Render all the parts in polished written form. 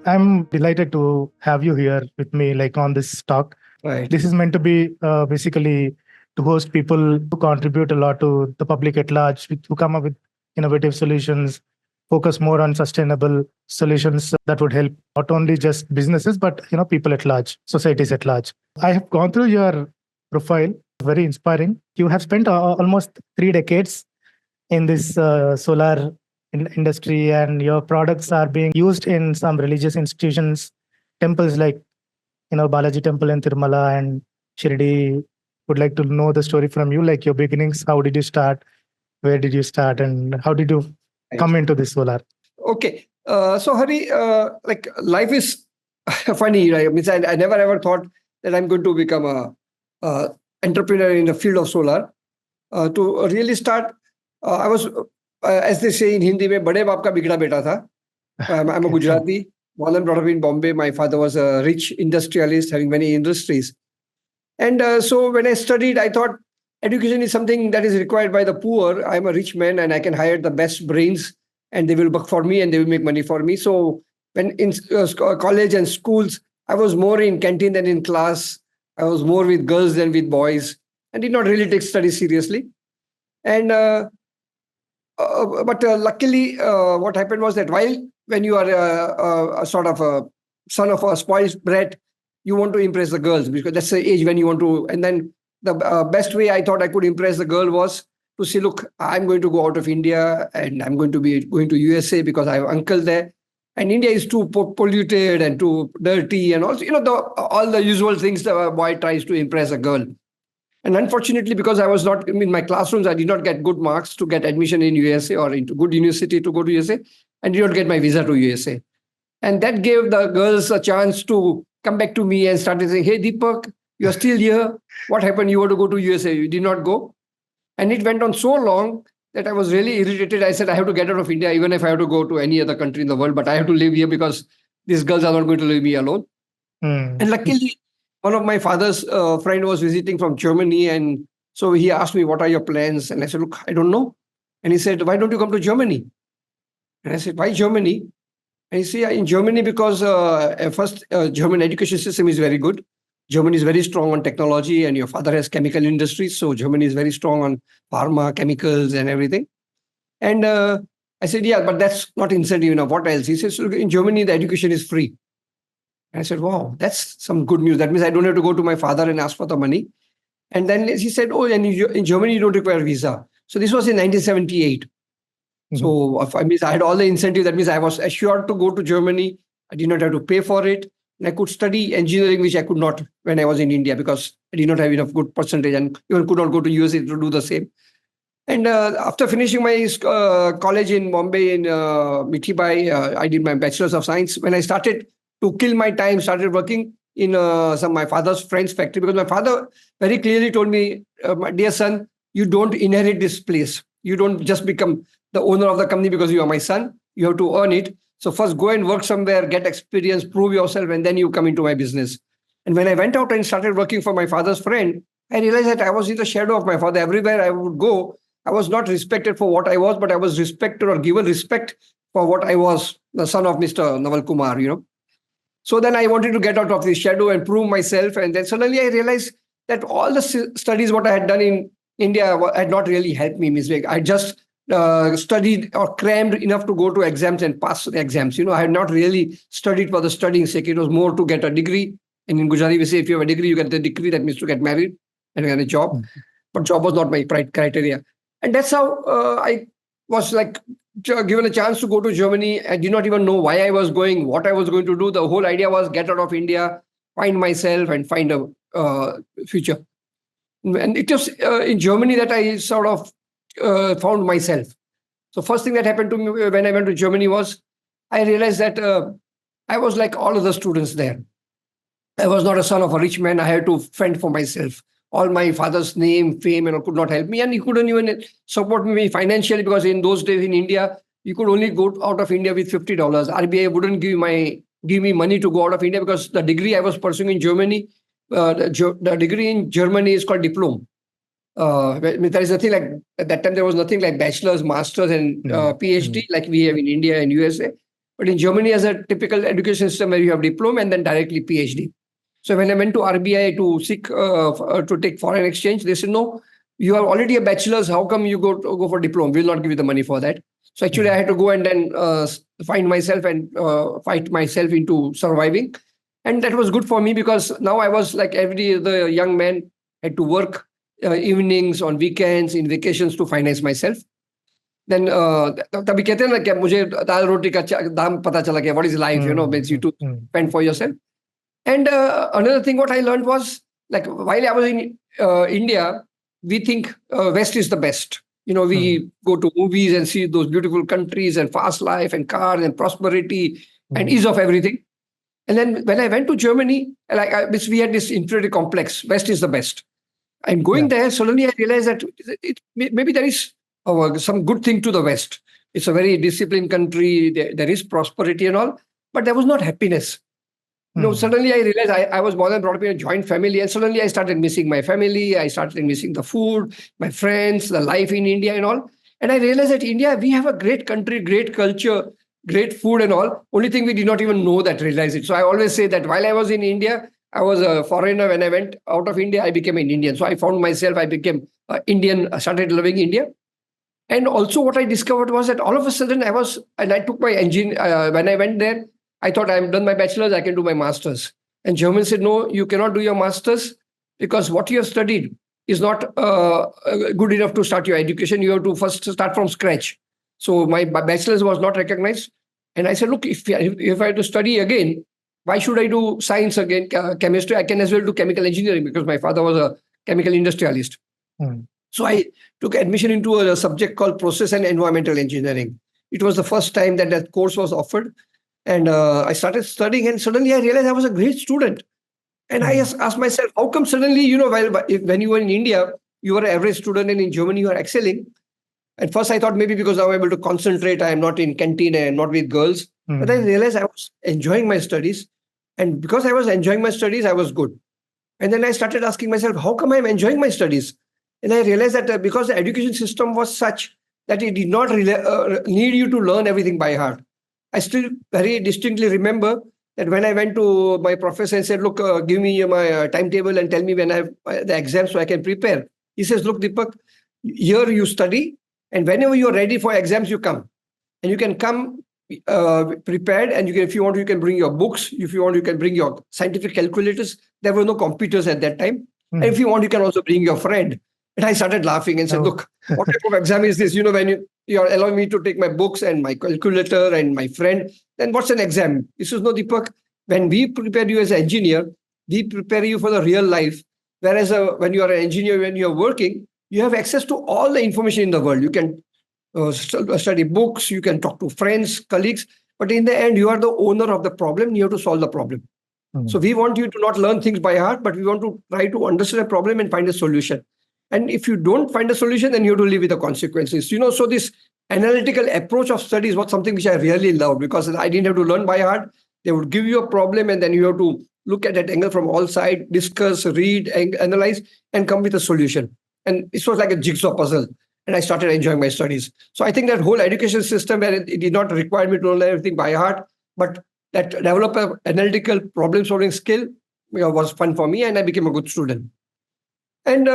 I'm delighted to have you here with me, like on this talk. Right. This is meant to be basically to host people who contribute a lot to the public at large, who come up with innovative solutions, focus more on sustainable solutions that would help not only just businesses, but people at large, societies at large. I have gone through your profile, very inspiring. You have spent almost 3 decades in this solar industry, and your products are being used in some religious institutions, temples like Balaji Temple in Tirumala and Shirdi. Would like to know the story from you, like your beginnings. How did you start? Where did you start, and how did you come into this solar? Okay. So Hari, like life is funny, right? I never ever thought that I'm going to become a entrepreneur in the field of solar. To really start, I was, as they say in Hindi, में बड़े बाप का बिगड़ा बेटा था. I'm a Gujarati, born and brought up in Bombay. My father was a rich industrialist having many industries. And so when I studied, I thought education is something that is required by the poor. I'm a rich man and I can hire the best brains and they will work for me and they will make money for me. So when in college and schools, I was more in canteen than in class. I was more with girls than with boys and did not really take studies seriously. And but luckily, what happened was that when you are a sort of a son of a spoiled brat, you want to impress the girls because that's the age when you want to. And then the best way I thought I could impress the girl was to say, look, I'm going to go out of India and I'm going to be going to USA because I have an uncle there. And India is too polluted and too dirty and also, all the usual things that a boy tries to impress a girl. And unfortunately, because I was not in my classrooms, I did not get good marks to get admission in USA or into good university to go to USA, and did not get my visa to USA. And that gave the girls a chance to come back to me and started saying, hey, Deepak, you're still here. What happened? You want to go to USA. You did not go. And it went on so long that I was really irritated. I said, I have to get out of India, even if I have to go to any other country in the world, but I have to live here because these girls are not going to leave me alone. And luckily, one of my father's friend was visiting from Germany. And so he asked me, what are your plans? And I said, look, I don't know. And he said, why don't you come to Germany? And I said, why Germany? And he said, in Germany, because first, German education system is very good. Germany is very strong on technology and your father has chemical industries. So Germany is very strong on pharma, chemicals and everything. And I said, yeah, but that's not incentive enough. What else? He says, look, in Germany, the education is free. And I said, wow, that's some good news. That means I don't have to go to my father and ask for the money. And then he said, oh, and in Germany, you don't require visa. So this was in 1978. So I had all the incentive. That means I was assured to go to Germany. I did not have to pay for it. And I could study engineering, which I could not when I was in India because I did not have enough good percentage and even could not go to USA to do the same. And after finishing my college in Bombay in Mithibai, I did my Bachelor's of Science. When I started to kill my time, started working in some my father's friend's factory because my father very clearly told me, my dear son, you don't inherit this place. You don't just become the owner of the company because you are my son. You have to earn it. So first go and work somewhere, get experience, prove yourself, and then you come into my business. And when I went out and started working for my father's friend, I realized that I was in the shadow of my father. Everywhere I would go, I was not respected for what I was, but I was respected or given respect for what I was, the son of Mr. Naval Kumar, So then I wanted to get out of this shadow and prove myself. And then suddenly I realized that all the studies what I had done in India had not really helped me. I just studied or crammed enough to go to exams and pass the exams. I had not really studied for the studying sake. It was more to get a degree. And in Gujarati, we say if you have a degree, you get the degree. That means to get married and get a job. But job was not my criteria. And that's how I was given a chance to go to Germany. I did not even know why I was going, what I was going to do. The whole idea was get out of India, find myself and find a future. And it was in Germany that I sort of found myself. So first thing that happened to me when I went to Germany was I realized that I was like all other students there. I was not a son of a rich man. I had to fend for myself. All my father's name, fame, and all could not help me. And he couldn't even support me financially because in those days in India, you could only go out of India with $50. RBI wouldn't give me money to go out of India because the degree I was pursuing in Germany, the degree in Germany is called diploma. There is nothing like, at that time, there was nothing like bachelor's, master's, and PhD like we have in India and USA. But in Germany, as a typical education system where you have diploma and then directly PhD. So when I went to RBI to seek to take foreign exchange, they said, no, you are already a bachelor's. How come you go for diploma? We'll not give you the money for that. So actually, I had to go and then find myself and fight myself into surviving. And that was good for me because now I was like every other young man, had to work evenings, on weekends, in vacations to finance myself. Then तभी कहते हैं ना कि मुझे दाल रोटी का दाम पता चला कि what is life, means you to spend for yourself. And another thing what I learned was, like, while I was in India, we think West is the best. We go to movies and see those beautiful countries and fast life and cars and prosperity and ease of everything. And then when I went to Germany, we had this inferiority complex. West is the best. And going there, suddenly I realized that maybe there is some good thing to the West. It's a very disciplined country. There is prosperity and all, but there was not happiness. Suddenly I realized I was born and brought up in a joint family, and suddenly I started missing my family. I started missing the food, my friends, the life in India and all. And I realized that India, we have a great country, great culture, great food and all. Only thing we did not even know that, realize it. So I always say that while I was in India, I was a foreigner. When I went out of India, I became an Indian. So I found myself, I became Indian, I started loving India. And also what I discovered was that all of a sudden I took my engine, when I went there, I thought I've done my bachelor's, I can do my master's. And German said, no, you cannot do your master's because what you have studied is not good enough to start your education. You have to first start from scratch. So my bachelor's was not recognized. And I said, look, if I had to study again, why should I do science again, chemistry? I can as well do chemical engineering because my father was a chemical industrialist. So I took admission into a subject called process and environmental engineering. It was the first time that course was offered. And I started studying, and suddenly I realized I was a great student. And I asked myself, how come suddenly, when you were in India, you were an average student, and in Germany you are excelling? At first I thought maybe because I was able to concentrate, I am not in canteen and not with girls. But I realized I was enjoying my studies. And because I was enjoying my studies, I was good. And then I started asking myself, how come I'm enjoying my studies? And I realized that because the education system was such that it did not need you to learn everything by heart. I still very distinctly remember that when I went to my professor and said, look, give me my timetable and tell me when I have the exam so I can prepare. He says, look, Deepak, here you study, and whenever you're ready for exams, you come. And you can come prepared, and if you want, you can bring your books. If you want, you can bring your scientific calculators. There were no computers at that time. And if you want, you can also bring your friend. And I started laughing and said, look, what type of exam is this? When you are allowing me to take my books and my calculator and my friend, then what's an exam? This is no, Deepak. When we prepare you as an engineer, we prepare you for the real life. Whereas when you are an engineer, when you are working, you have access to all the information in the world. You can study books, you can talk to friends, colleagues, but in the end, you are the owner of the problem. You have to solve the problem. So we want you to not learn things by heart, but we want to try to understand a problem and find a solution. And if you don't find a solution, then you have to live with the consequences. So this analytical approach of studies was something which I really loved because I didn't have to learn by heart. They would give you a problem and then you have to look at that angle from all sides, discuss, read, and analyze, and come with a solution. And it was like a jigsaw puzzle. And I started enjoying my studies. So I think that whole education system, where it did not require me to learn everything by heart, but that develop an analytical problem-solving skill was fun for me, and I became a good student. And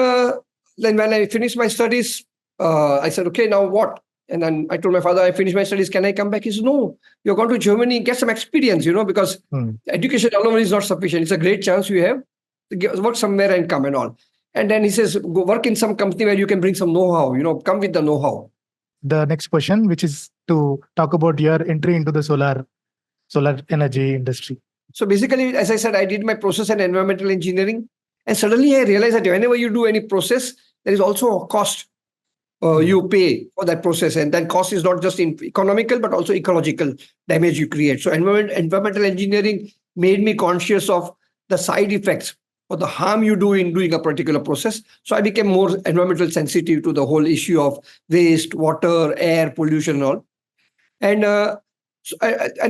then when I finished my studies, I said, okay, now what? And then I told my father, I finished my studies. Can I come back? He said, no, you're going to Germany, get some experience, because education alone is not sufficient. It's a great chance you have to work somewhere and come and all. And then he says, go work in some company where you can bring some know-how, come with the know-how. The next question, which is to talk about your entry into the solar energy industry. So basically, as I said, I did my process and environmental engineering. And suddenly I realized that whenever you do any process, there is also a cost you pay for that process. And that cost is not just in economical, but also ecological damage you create. So environmental engineering made me conscious of the side effects or the harm you do in doing a particular process. So I became more environmental sensitive to the whole issue of waste, water, air, pollution and all. And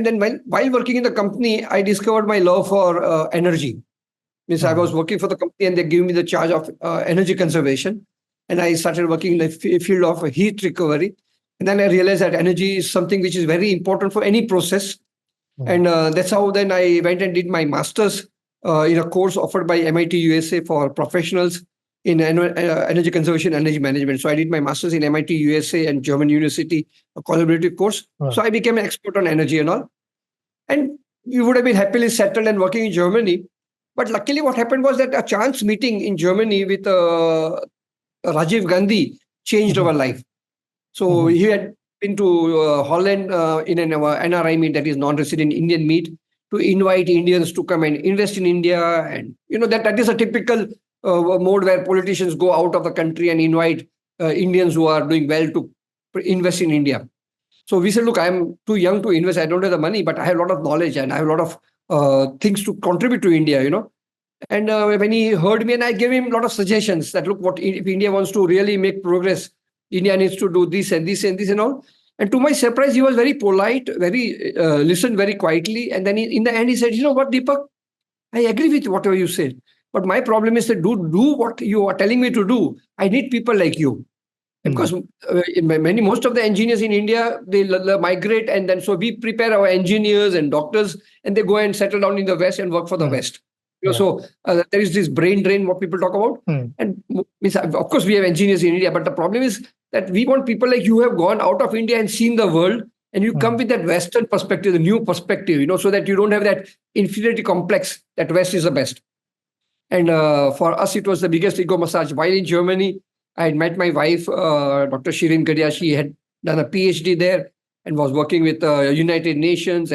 then while working in the company, I discovered my love for energy. Means I was working for the company and they gave me the charge of energy conservation. And I started working in the field of heat recovery. And then I realized that energy is something which is very important for any process. And that's how then I went and did my master's in a course offered by MIT USA for professionals in energy conservation, energy management. So I did my master's in MIT USA and German University, a collaborative course. Wow. So I became an expert on energy and all. And we would have been happily settled and working in Germany. But luckily what happened was that a chance meeting in Germany with Rajiv Gandhi changed our life. So he had been to Holland in an NRI meet, that is non-resident Indian meet, to invite Indians to come and invest in India. And that is a typical mode where politicians go out of the country and invite Indians who are doing well to invest in India. So we said, look, I'm too young to invest. I don't have the money, but I have a lot of knowledge and I have a lot of things to contribute to India, And when he heard me, and I gave him a lot of suggestions that, look, if India wants to really make progress, India needs to do this and this and this and all. And to my surprise, he was very polite, listened very quietly. And then in the end, he said, you know what, Deepak, I agree with whatever you said. But my problem is that do what you are telling me to do. I need people like you. Because most of the engineers in India, they migrate, and then so we prepare our engineers and doctors, and they go and settle down in the West and work for the West. So there is this brain drain, what people talk about. And of course, we have engineers in India, but the problem is that we want people like you who have gone out of India and seen the world, and you come with that Western perspective, the new perspective, so that you don't have that inferiority complex that West is the best. And for us, it was the biggest ego massage. While in Germany, I had met my wife, Dr. Shirin Gadhia. She had done a PhD there and was working with United Nations.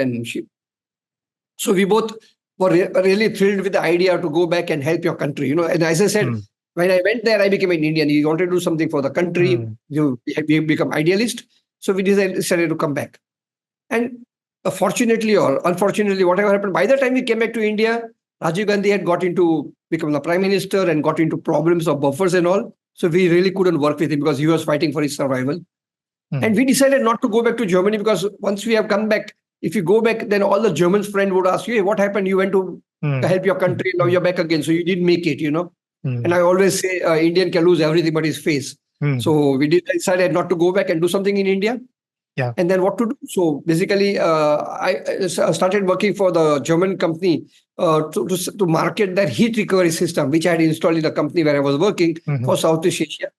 So we both were really thrilled with the idea to go back and help your country. And as I said, when I went there, I became an Indian. You wanted to do something for the country. You become idealist. So we decided to come back. And fortunately or unfortunately, whatever happened, by the time we came back to India, Rajiv Gandhi had got into become the prime minister and got into problems of buffers and all. So we really couldn't work with him because he was fighting for his survival. And we decided not to go back to Germany because once we have come back, if you go back, then all the German friends would ask you, hey, what happened? You went to help your country, now you're back again. So you didn't make it, And I always say Indian can lose everything but his face. So we decided not to go back and do something in India. Yeah. And then what to do? So basically, I started working for the German company to market their heat recovery system, which I had installed in the company where I was working for Southeast Asia.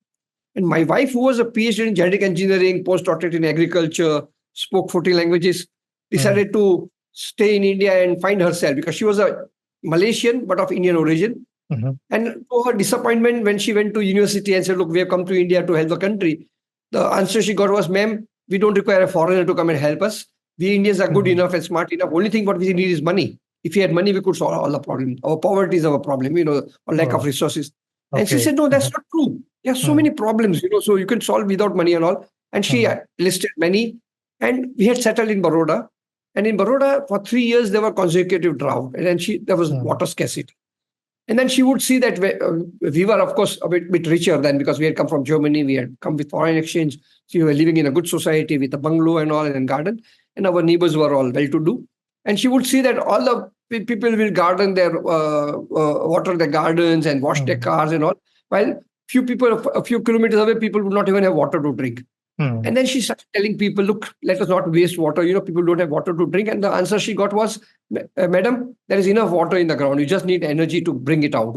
And my wife, who was a PhD in genetic engineering, postdoctorate in agriculture, spoke 14 languages, decided to stay in India and find herself because she was a Malaysian, but of Indian origin. And to her disappointment, when she went to university and said, look, we have come to India to help the country, the answer she got was, ma'am, we don't require a foreigner to come and help us. We Indians are good enough and smart enough. Only thing what we need is money. If we had money, we could solve all the problems. Our poverty is our problem, or lack of resources. And she said, no, that's not true. There are so many problems, so you can solve without money and all. And she listed many. And we had settled in Baroda. And in Baroda, for 3 years, there were consecutive drought. And then there was water scarcity. And then she would see that we were, of course, a bit richer than because we had come from Germany. We had come with foreign exchange. So we were living in a good society with a bungalow and all and garden. And our neighbors were all well-to-do. And she would see that all the people will garden their, water their gardens and wash their cars and all. While a few kilometers away, people would not even have water to drink. And then she started telling people, look, let us not waste water. People don't have water to drink. And the answer she got was, madam, there is enough water in the ground. You just need energy to bring it out,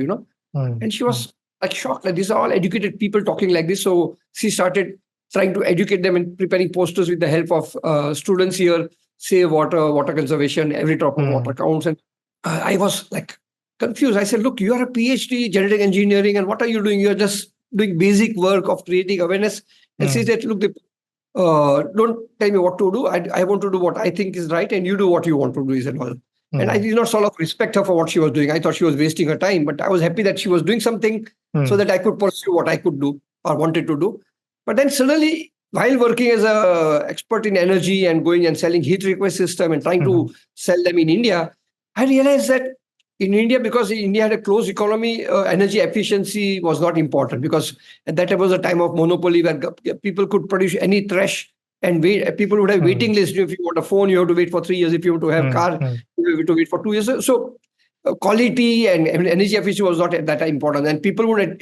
And she was like shocked. Like, these are all educated people talking like this. So she started trying to educate them and preparing posters with the help of students here, save water, water conservation, every drop of water counts. And I was like confused. I said, look, you are a PhD, genetic engineering, and what are you doing? You're just doing basic work of creating awareness. And she said, look, don't tell me what to do. I want to do what I think is right, and you do what you want to do is and all. And I did not sort of respect her for what she was doing. I thought she was wasting her time, but I was happy that she was doing something so that I could pursue what I could do or wanted to do. But then suddenly, while working as an expert in energy and going and selling heat recovery system and trying to sell them in India, I realized that in India, because India had a closed economy, energy efficiency was not important because at that time was a time of monopoly where people could produce any trash and wait. People would have waiting list. If you want a phone, you have to wait for 3 years. If you want to have a car, you have to wait for 2 years. So quality and energy efficiency was not at that time important. And people would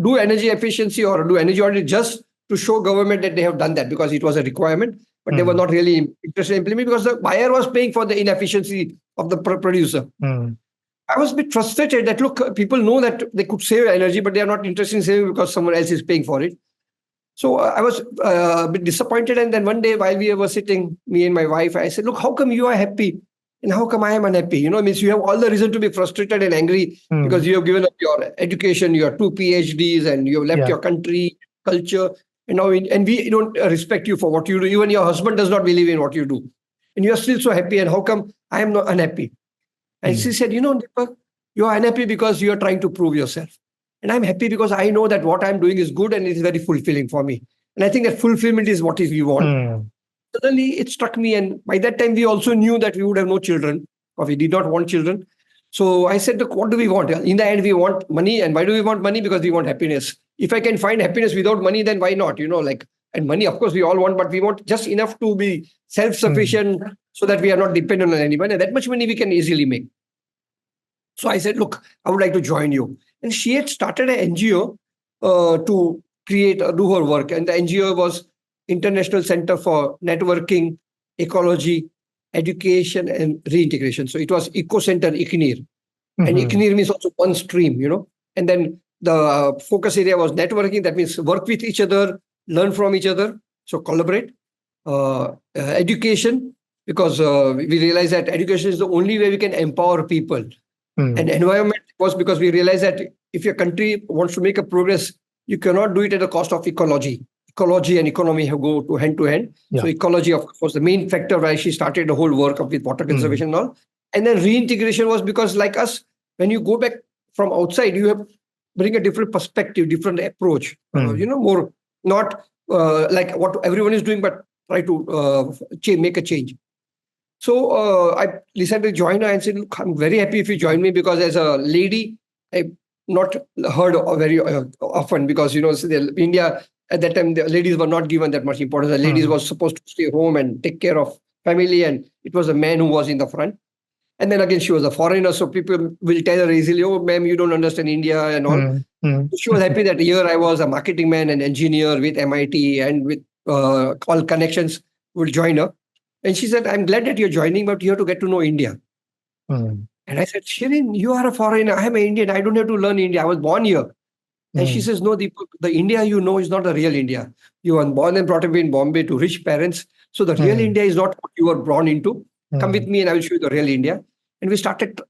do energy efficiency or do energy audit just to show government that they have done that because it was a requirement. but they were not really interested in implementing because the buyer was paying for the inefficiency of the producer. I was a bit frustrated that, look, people know that they could save energy, but they are not interested in saving because someone else is paying for it. So I was a bit disappointed. And then one day while we were sitting, me and my wife, I said, look, how come you are happy? And how come I am unhappy? You know, it means you have all the reason to be frustrated and angry because you have given up your education, your 2 PhDs, and you have left your country, culture. And now, and we don't respect you for what you do. Even your husband does not believe in what you do. And you are still so happy. And how come I am not unhappy? And she said, you know, Deepak, you are unhappy because you are trying to prove yourself. And I'm happy because I know that what I'm doing is good and it is very fulfilling for me. And I think that fulfillment is what we want. Suddenly it struck me. And by that time, we also knew that we would have no children, or we did not want children. So I said, look, what do we want? In the end, we want money. And why do we want money? Because we want happiness. If I can find happiness without money, then why not? You know, like, and money, of course, we all want, but we want just enough to be self-sufficient so that we are not dependent on anyone. And that much money we can easily make. So I said, look, I would like to join you. And she had started an NGO to do her work. And the NGO was International Center for Networking, Ecology, Education, and Reintegration. So it was Eco Center, ICNIR. And ICNIR means also one stream, you know. And then the focus area was networking. That means work with each other, learn from each other. So collaborate. Education, because we realized that education is the only way we can empower people. And environment was because we realized that if your country wants to make a progress, you cannot do it at the cost of ecology. Ecology and economy have go to hand to hand. So ecology, of course, was the main factor why she started the whole work with water conservation and all. And then reintegration was because, like us, when you go back from outside, you have bring a different perspective, different approach. You know, more not like what everyone is doing, but try to make a change. So I decided to join her and said, look, I'm very happy if you join me because as a lady, I've not heard very often because, you know, India, at that time, the ladies were not given that much importance. The ladies were supposed to stay home and take care of family. And it was a man who was in the front. And then again, she was a foreigner. So people will tell her easily, oh, ma'am, you don't understand India and all. So she was happy that here I was a marketing man and engineer with MIT and with all connections will join her. And she said, I'm glad that you're joining, but you have to get to know India. And I said, Shirin, you are a foreigner. I am an Indian. I don't have to learn India. I was born here. And she says, no, the India you know is not the real India. You were born and brought up in Bombay to rich parents. So the real India is not what you were born into. Come with me and I will show you the real India. And I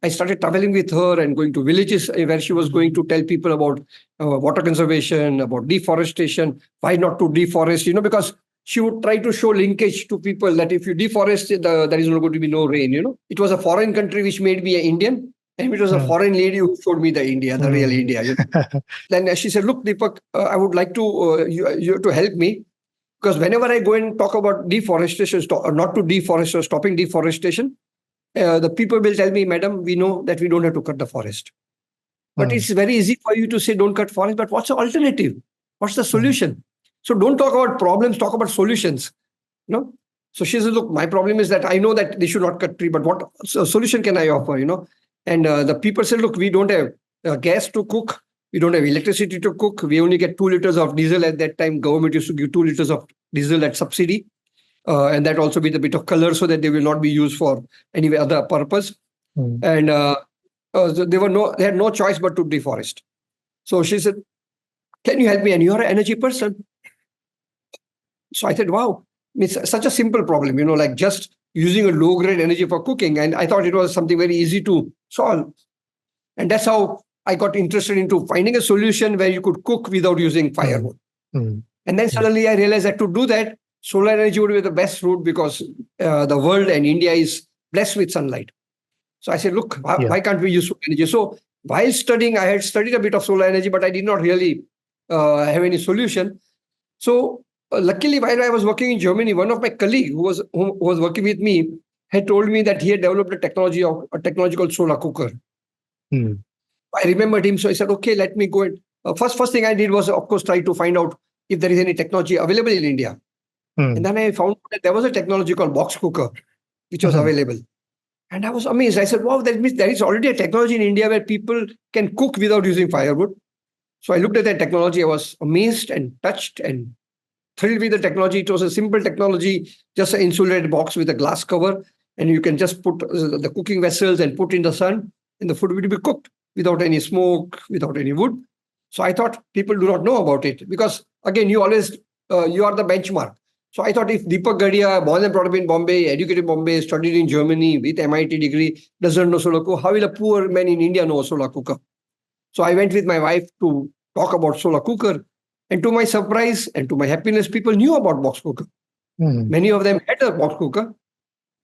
started traveling with her and going to villages where she was going to tell people about water conservation, about deforestation, why not to deforest, you know, because she would try to show linkage to people that if you deforest, there is not going to be no rain, you know. It was a foreign country which made me an Indian. And it was a foreign lady who showed me the India, the real India. You know? Then she said, look, Deepak, I would like to you to help me. Because whenever I go and talk about deforestation, not to deforest or stopping deforestation, the people will tell me, madam, we know that we don't have to cut the forest. But it's very easy for you to say don't cut forest. But what's the alternative? What's the solution? So don't talk about problems, talk about solutions. You know? So she says, look, my problem is that I know that they should not cut tree, but what solution can I offer? You know? And the people said, look, we don't have gas to cook. We don't have electricity to cook. We only get 2 liters of diesel at that time. Government used to give 2 liters of diesel at subsidy. And that also with a bit of color so that they will not be used for any other purpose. And they had no choice but to deforest. So she said, can you help me? And you're an energy person. So I said, wow, it's such a simple problem, you know, like just using a low-grade energy for cooking. And I thought it was something very easy to solve. And that's how I got interested into finding a solution where you could cook without using firewood. And then suddenly I realized that to do that, solar energy would be the best route because the world and India is blessed with sunlight. So I said, look, why can't we use solar energy? So while studying, I had studied a bit of solar energy, but I did not really have any solution. So luckily, while I was working in Germany, one of my colleagues who was working with me had told me that he had developed a technology called solar cooker. I remembered him. So I said, okay, let me go. And first thing I did was, of course, try to find out if there is any technology available in India. And then I found that there was a technology called box cooker, which was available. And I was amazed. I said, wow, that means there is already a technology in India where people can cook without using firewood. So I looked at that technology. I was amazed and touched. And thrilled with the technology. It was a simple technology, just an insulated box with a glass cover, and you can just put the cooking vessels and put in the sun, and the food will be cooked without any smoke, without any wood. So I thought people do not know about it because, again, you always, you are the benchmark. So I thought if Deepak Gadhia, born and brought up in Bombay, educated in Bombay, studied in Germany with MIT degree, doesn't know solar cooker, how will a poor man in India know a solar cooker? So I went with my wife to talk about solar cooker. And to my surprise and to my happiness, people knew about box cooker. Many of them had a box cooker.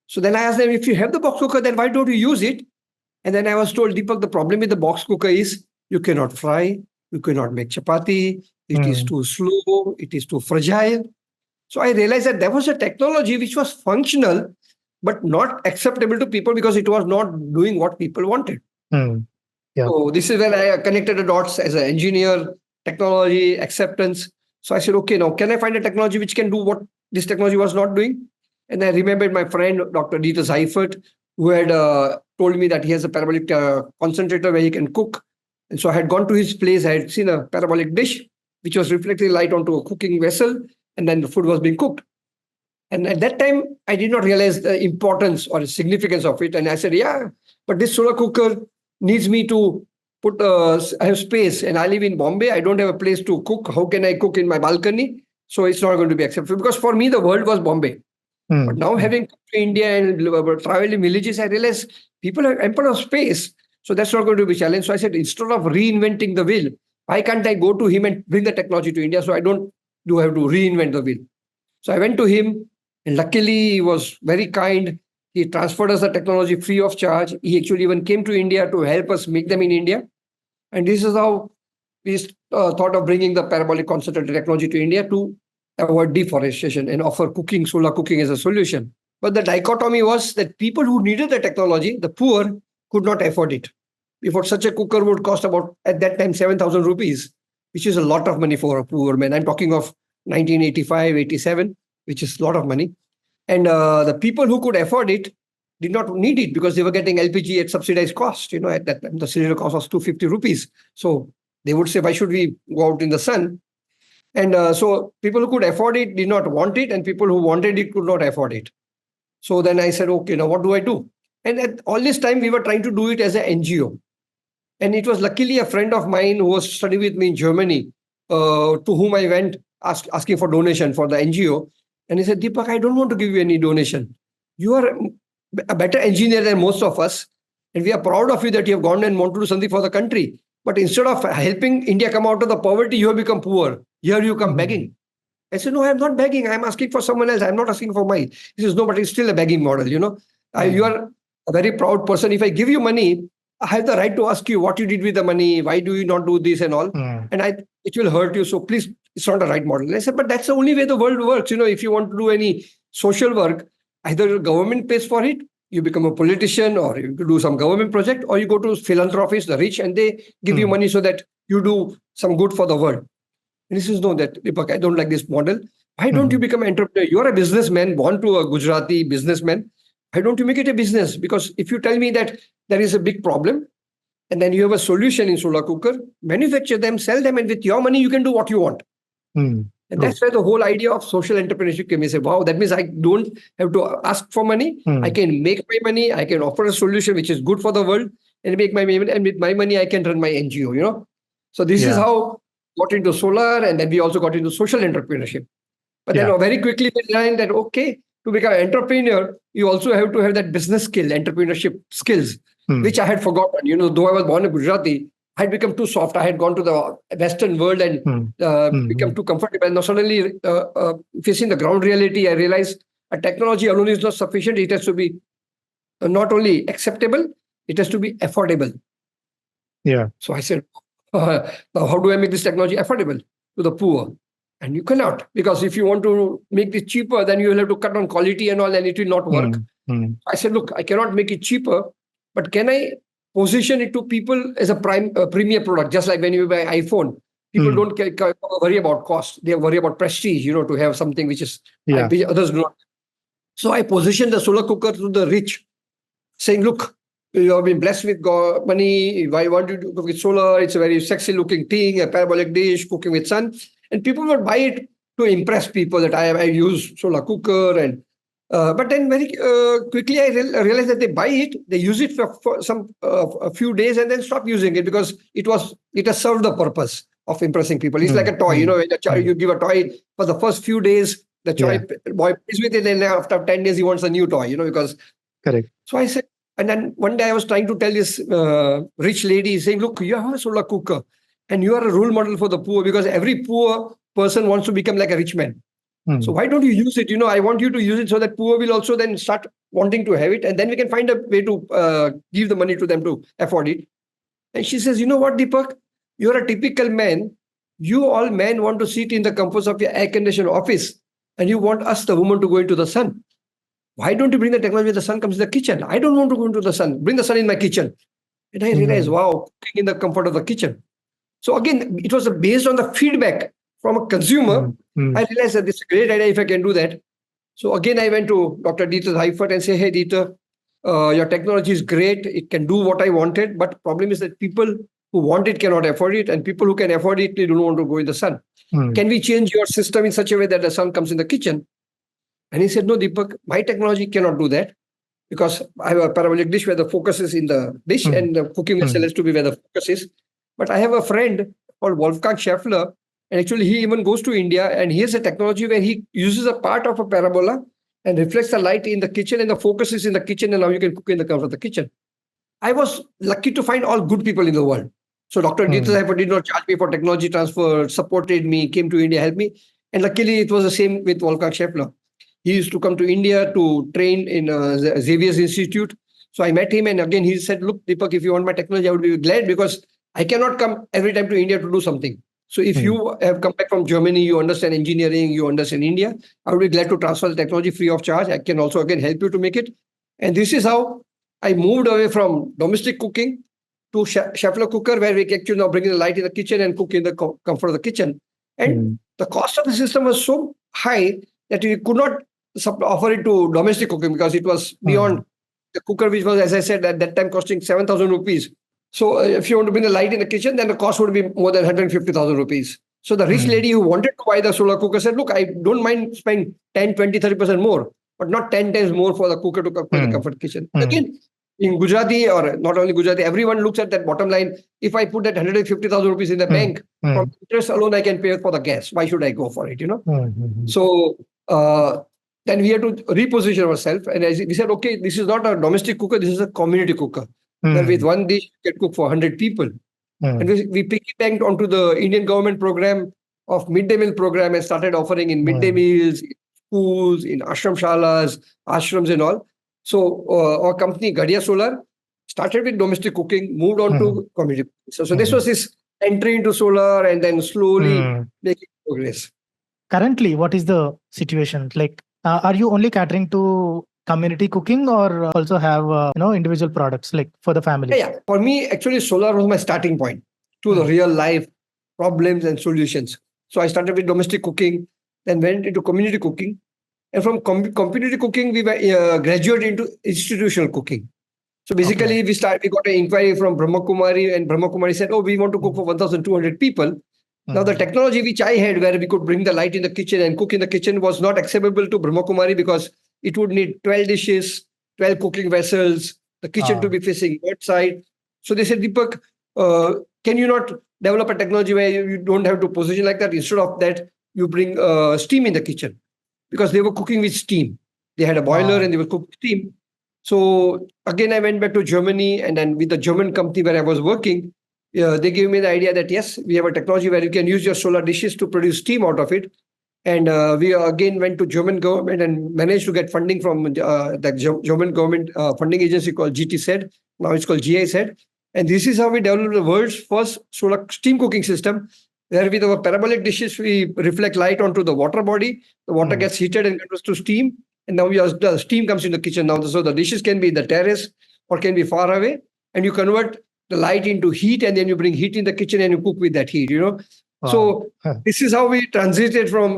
So then I asked them, if you have the box cooker, then why don't you use it? And then I was told, Deepak, the problem with the box cooker is you cannot fry, you cannot make chapati, it is too slow, it is too fragile. So I realized that there was a technology which was functional, but not acceptable to people because it was not doing what people wanted. Yeah. So this is when I connected the dots as an engineer, technology, acceptance. So I said, okay, now can I find a technology which can do what this technology was not doing? And I remembered my friend, Dr. Dieter Seifert, who had told me that he has a parabolic concentrator where he can cook. And so I had gone to his place. I had seen a parabolic dish, which was reflecting light onto a cooking vessel. And then the food was being cooked. And at that time, I did not realize the importance or the significance of it. And I said, yeah, but this solar cooker needs me to put, I have space and I live in Bombay. I don't have a place to cook. How can I cook in my balcony? So it's not going to be acceptable because for me, the world was Bombay. But now having come to India and traveled in villages, I realized people have ample of space. So that's not going to be a challenge. So I said, instead of reinventing the wheel, why can't I go to him and bring the technology to India so I don't have to reinvent the wheel? So I went to him and luckily he was very kind. He transferred us the technology free of charge. He actually even came to India to help us make them in India. And this is how we thought of bringing the parabolic concentrated technology to India to avoid deforestation and offer cooking, solar cooking as a solution. But the dichotomy was that people who needed the technology, the poor, could not afford it. Before such a cooker would cost about, at that time, 7,000 rupees, which is a lot of money for a poor man. I'm talking of 1985, 87, which is a lot of money. And the people who could afford it did not need it because they were getting LPG at subsidized cost. At that time, the cylinder cost was 250 rupees. So they would say, why should we go out in the sun? And so people who could afford it did not want it, and people who wanted it could not afford it. So then I said, okay, now what do I do? And at all this time, we were trying to do it as an NGO. And it was luckily a friend of mine who was studying with me in Germany, to whom I went asking for donation for the NGO. And he said, Deepak, I don't want to give you any donation. You are a better engineer than most of us. And we are proud of you that you have gone and want to do something for the country. But instead of helping India come out of the poverty, you have become poor. Here you come begging. I said, no, I'm not begging. I'm asking for someone else. I'm not asking for mine. He says, no, but it's still a begging model. You are a very proud person. If I give you money, I have the right to ask you what you did with the money. Why do you not do this and all? And it will hurt you. So please, it's not the right model. And I said, but that's the only way the world works. If you want to do any social work, either the government pays for it, you become a politician, or you do some government project, or you go to philanthropists, the rich, and they give you money so that you do some good for the world. And he says, no, Deepak, I don't like this model. Why don't you become an entrepreneur? You're a businessman, born to a Gujarati businessman. Why don't you make it a business? Because if you tell me that there is a big problem, and then you have a solution in solar cooker, manufacture them, sell them, and with your money, you can do what you want. And that's where the whole idea of social entrepreneurship came. I say, wow, that means I don't have to ask for money. I can make my money. I can offer a solution which is good for the world and make my money. And with my money, I can run my NGO, So this is how I got into solar. And then we also got into social entrepreneurship. But then very quickly we learned that, okay, to become an entrepreneur, you also have to have that business skill, entrepreneurship skills, which I had forgotten. Though I was born in Gujarati, I had become too soft. I had gone to the Western world and become too comfortable. And now suddenly, facing the ground reality, I realized a technology alone is not sufficient. It has to be not only acceptable, it has to be affordable. Yeah. So I said, now how do I make this technology affordable to the poor? And you cannot, because if you want to make it cheaper, then you will have to cut on quality and all, and it will not work. I said, look, I cannot make it cheaper, but can I position it to people as a premier product? Just like when you buy iPhone, people don't worry about cost. They worry about prestige, to have something which is which others do not. So I positioned the solar cooker to the rich, saying, look, you have been blessed with money. Why want you to cook with solar? It's a very sexy looking thing, a parabolic dish, cooking with sun. And people would buy it to impress people that I use solar cooker. And but then very quickly I realized that they buy it, they use it for some a few days and then stop using it because it has served the purpose of impressing people. It's like a toy, when a child, you give a toy for the first few days, the boy plays with it, and after 10 days he wants a new toy, because Correct. So I said, and then one day I was trying to tell this rich lady, saying, look, you have a solar cooker and you are a role model for the poor, because every poor person wants to become like a rich man. So why don't you use it? I want you to use it so that poor will also then start wanting to have it. And then we can find a way to give the money to them to afford it. And she says, you know what, Deepak? You're a typical man. You all men want to sit in the comforts of your air-conditioned office, and you want us, the woman, to go into the sun. Why don't you bring the technology where the sun comes in the kitchen? I don't want to go into the sun. Bring the sun in my kitchen. And I realized, wow, cooking in the comfort of the kitchen. So again, it was based on the feedback from a consumer. I realized that this is a great idea if I can do that. So again, I went to Dr. Dieter Heifert and say, hey, Dieter, your technology is great. It can do what I wanted. But the problem is that people who want it cannot afford it. And people who can afford it, they don't want to go in the sun. Can we change your system in such a way that the sun comes in the kitchen? And he said, no, Deepak, my technology cannot do that, because I have a parabolic dish where the focus is in the dish and the cooking vessel has to be where the focus is. But I have a friend called Wolfgang Schäffler, and actually he even goes to India, and he has a technology where he uses a part of a parabola and reflects the light in the kitchen, and the focus is in the kitchen, and now you can cook in the comfort of the kitchen. I was lucky to find all good people in the world. So Dr. Dieter Heifert did not charge me for technology transfer, supported me, came to India, helped me. And luckily it was the same with Wolfgang Schäffler. He used to come to India to train in Xavier's Institute. So I met him, and again he said, look, Deepak, if you want my technology, I would be glad, because I cannot come every time to India to do something. So if you have come back from Germany, you understand engineering, you understand India, I would be glad to transfer the technology free of charge. I can also again help you to make it. And this is how I moved away from domestic cooking to Schäffler cooker, where we can actually now bring in the light in the kitchen and cook in the comfort of the kitchen. And the cost of the system was so high that we could not offer it to domestic cooking, because it was beyond the cooker, which was, as I said, at that time costing 7,000 rupees. So if you want to bring the light in the kitchen, then the cost would be more than 150,000 rupees. So the rich lady who wanted to buy the solar cooker said, look, I don't mind spending 10, 20, 30% more, but not 10 times more for the cooker to cook in the comfort kitchen. Again, in Gujarati, or not only Gujarati, everyone looks at that bottom line. If I put that 150,000 rupees in the bank, from interest alone, I can pay for the gas. Why should I go for it, So then we had to reposition ourselves. And we said, okay, this is not a domestic cooker, this is a community cooker. Where with one dish, you can cook for 100 people. And we piggybacked onto the Indian government program of midday meal program, and started offering in midday meals, in schools, in ashram shalas, ashrams and all. So our company, Gadhia Solar, started with domestic cooking, moved on to community cooking. So this was his entry into solar, and then slowly making progress. Currently, what is the situation? Like, are you only catering to community cooking, or also have individual products like for the family? Yeah. For me, actually, solar was my starting point to the real life problems and solutions. So I started with domestic cooking, then went into community cooking. And from community cooking, we were graduated into institutional cooking. So basically, we got an inquiry from Brahma Kumari, and Brahma Kumari said, oh, we want to cook for 1,200 people. Now, the technology which I had, where we could bring the light in the kitchen and cook in the kitchen, was not acceptable to Brahma Kumari, because it would need 12 dishes, 12 cooking vessels, the kitchen to be facing outside. So they said, Deepak, can you not develop a technology where you don't have to position like that? Instead of that, you bring steam in the kitchen, because they were cooking with steam. They had a boiler and they were cooking steam. So again, I went back to Germany, and then with the German company where I was working, they gave me the idea that, yes, we have a technology where you can use your solar dishes to produce steam out of it. And we again went to German government and managed to get funding from the German government funding agency called GTZ. Now it's called GIZ. And this is how we developed the world's first solar steam cooking system, where with our parabolic dishes, we reflect light onto the water body. The water gets heated and converts to steam. And now the steam comes in the kitchen now. So the dishes can be in the terrace or can be far away. And you convert the light into heat, and then you bring heat in the kitchen and you cook with that heat, So this is how we transited from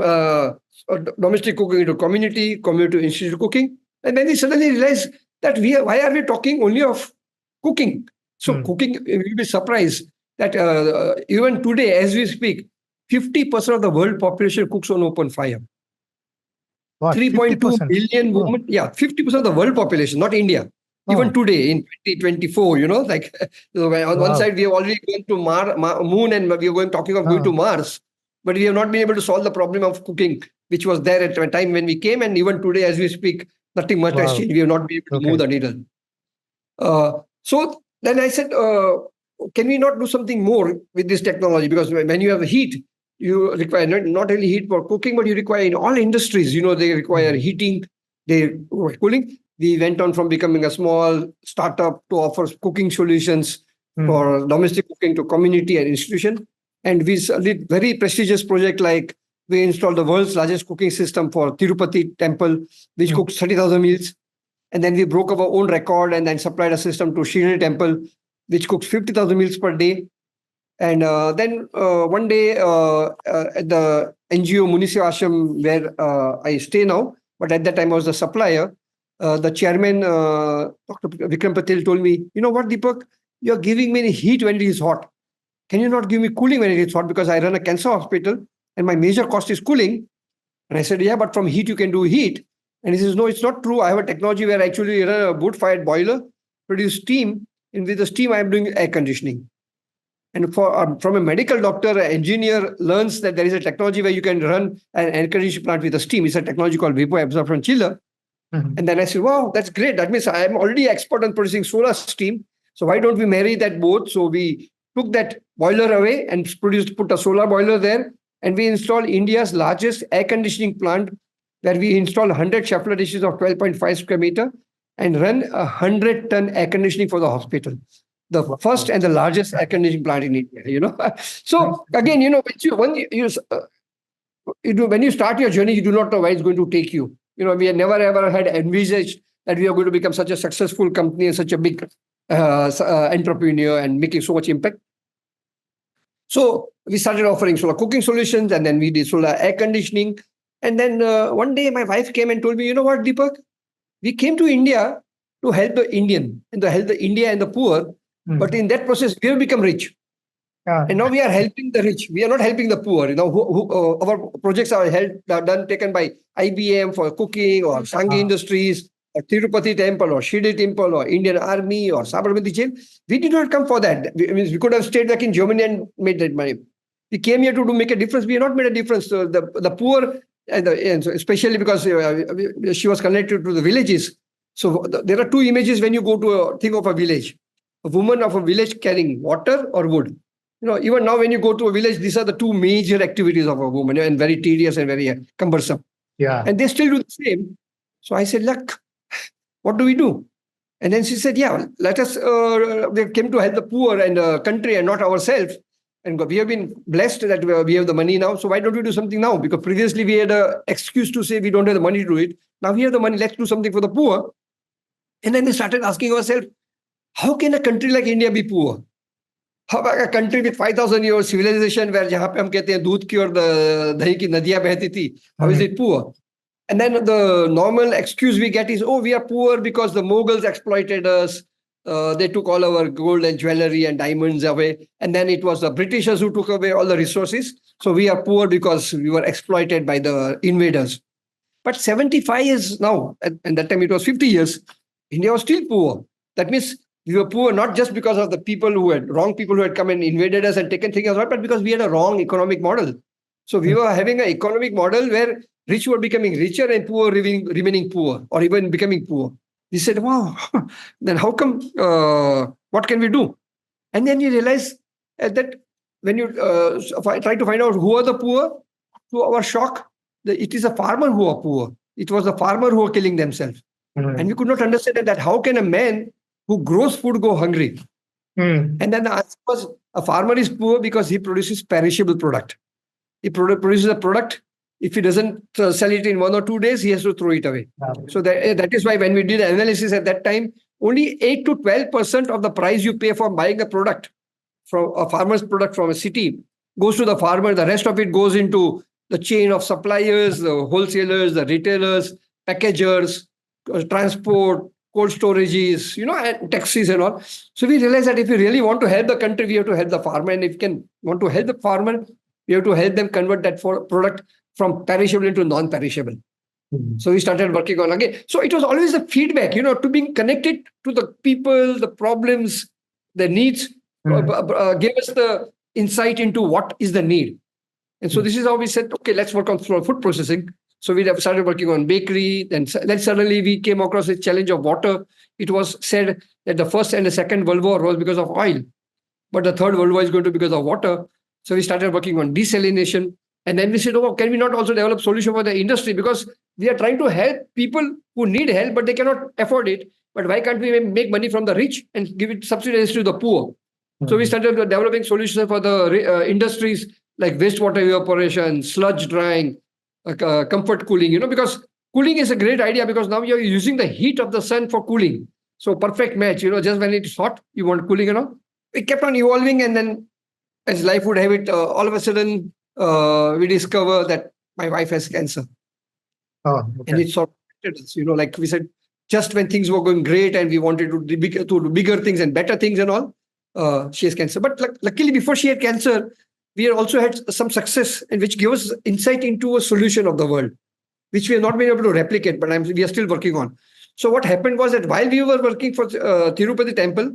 domestic cooking into community to institutional cooking. And then we suddenly realized that why are we talking only of cooking? So cooking, you'll be surprised that even today, as we speak, 50% of the world population cooks on open fire. What? 3.2 50%? billion Oh, women. Yeah, 50% of the world population, not India. Even oh, today in 2024, like on one wow. side, we have already gone to Moon, and we are talking of going to Oh, Mars, but we have not been able to solve the problem of cooking, which was there at the time when we came. And even today, as we speak, nothing much has wow. changed. We have not been able to move Okay. the needle. So then I said, can we not do something more with this technology? Because when you have heat, you require not only heat for cooking, but you require in all industries, they require Mm, heating, they require cooling. We went on from becoming a small startup to offer cooking solutions mm, for domestic cooking to community and institution. And we did very prestigious project like we installed the world's largest cooking system for Tirupati Temple, which mm, cooks 30,000 meals. And then we broke our own record and then supplied a system to Shirdi Temple, which cooks 50,000 meals per day. And then one day at the NGO Muni Ashram, where I stay now, but at that time I was the supplier, the chairman, Dr. Vikram Patel, told me, you know what, Deepak, you're giving me heat when it is hot. Can you not give me cooling when it is hot? Because I run a cancer hospital and my major cost is cooling. And I said, yeah, but from heat, you can do heat. And he says, no, it's not true. I have a technology where I actually run a wood-fired boiler, produce steam, and with the steam, I'm doing air conditioning. And from a medical doctor, an engineer learns that there is a technology where you can run an air conditioning plant with a steam. It's a technology called vapor absorption chiller. mm. And then I said, wow, that's great. That means I'm already expert on producing solar steam. So why don't we marry that both? So we took that boiler away and put a solar boiler there. And we installed India's largest air conditioning plant, where we installed 100 Schaeffler dishes of 12.5 square meter and run 100-ton air conditioning for the hospital. The first Wow. and the largest air conditioning plant in India. Nice. So again, when you start your journey, you do not know where it's going to take you. We have never ever had envisaged that we are going to become such a successful company and such a big entrepreneur and making so much impact. So we started offering solar cooking solutions, and then we did solar air conditioning. And then one day my wife came and told me, you know what, Deepak, we came to India to help the Indian and to help the India and the poor. But Mm. in that process, we have become rich. Yeah. And now we are helping the rich. We are not helping the poor. Our projects are taken by IBM for cooking, or Sanghi Ah, Industries, or Tirupati Temple, or Shirdi Temple, or Indian Army, or Sabarmati Jail. We did not come for that. We could have stayed back in Germany and made that money. We came here to make a difference. We have not made a difference. So the poor, and so especially because she was connected to the villages. So there are two images when you go to think of a village. A woman of a village carrying water or wood. Even now when you go to a village, these are the two major activities of a woman, and very tedious and very cumbersome. yeah. And they still do the same. So I said, look, what do we do? And then she said, yeah, let us, we came to help the poor and the country and not ourselves. And we have been blessed that we have the money now. So why don't we do something now? Because previously we had an excuse to say we don't have the money to do it. Now we have the money, let's do something for the poor. And then we started asking ourselves, how can a country like India be poor? How about a country with 5,000 years civilization where जहाँ पे हम कहते हैं दूध की और दही की नदियां बहती थी? How is it poor? And then the normal excuse we get is, oh, we are poor because the Mughals exploited us. They took all our gold and jewelry and diamonds away. And then it was the Britishers who took away all the resources. So we are poor because we were exploited by the invaders. But 75 years now, and that time it was 50 years, India was still poor. That means we were poor not just because of the wrong people who had come and invaded us and taken things away, but because we had a wrong economic model. So we were having an economic model where rich were becoming richer and poor remaining poor, or even becoming poor. We said, wow, then how come, what can we do? And then you realize that when you try to find out who are the poor, to our shock, it is a farmer who are poor. It was the farmer who are killing themselves. And we could not understand that how can a man who grows food go hungry? Mm. And then the answer was, a farmer is poor because he produces perishable product. He produces a product. If he doesn't sell it in 1 or 2 days, he has to throw it away. Yeah. So that is why when we did analysis at that time, only 8 to 12% of the price you pay for buying a product, from a farmer's product from a city, goes to the farmer. The rest of it goes into the chain of suppliers, the wholesalers, the retailers, packagers, transport, cold storages, and taxis and all. So we realized that if we really want to help the country, we have to help the farmer. And if we want to help the farmer, We have to help them convert that product from perishable into non-perishable. So we started working on again. So it was always a feedback, to being connected to the people, the problems, the needs, gave us the insight into what is the need. And so this is how we said, okay, let's work on food processing. So we have started working on bakery. Then suddenly we came across a challenge of water. It was said that the first and the second World War was because of oil, but the third World War is going to be because of water. So we started working on desalination. And then we said, oh, can we not also develop solution for the industry? Because we are trying to help people who need help, but they cannot afford it. But why can't we make money from the rich and give it subsidies to the poor? So we started developing solutions for the industries like wastewater evaporation, sludge drying, comfort cooling, because cooling is a great idea because now you're using the heat of the sun for cooling. So perfect match, just when it's hot, you want cooling, It kept on evolving, and then as life would have it, all of a sudden, we discover that my wife has cancer. Oh, okay. And it sort of affected us, like we said, just when things were going great and we wanted to do bigger things and better things and all, she has cancer. But luckily, before she had cancer, we also had some success, and which gave us insight into a solution of the world, which we have not been able to replicate, but we are still working on. So what happened was that while we were working for Tirupati Temple,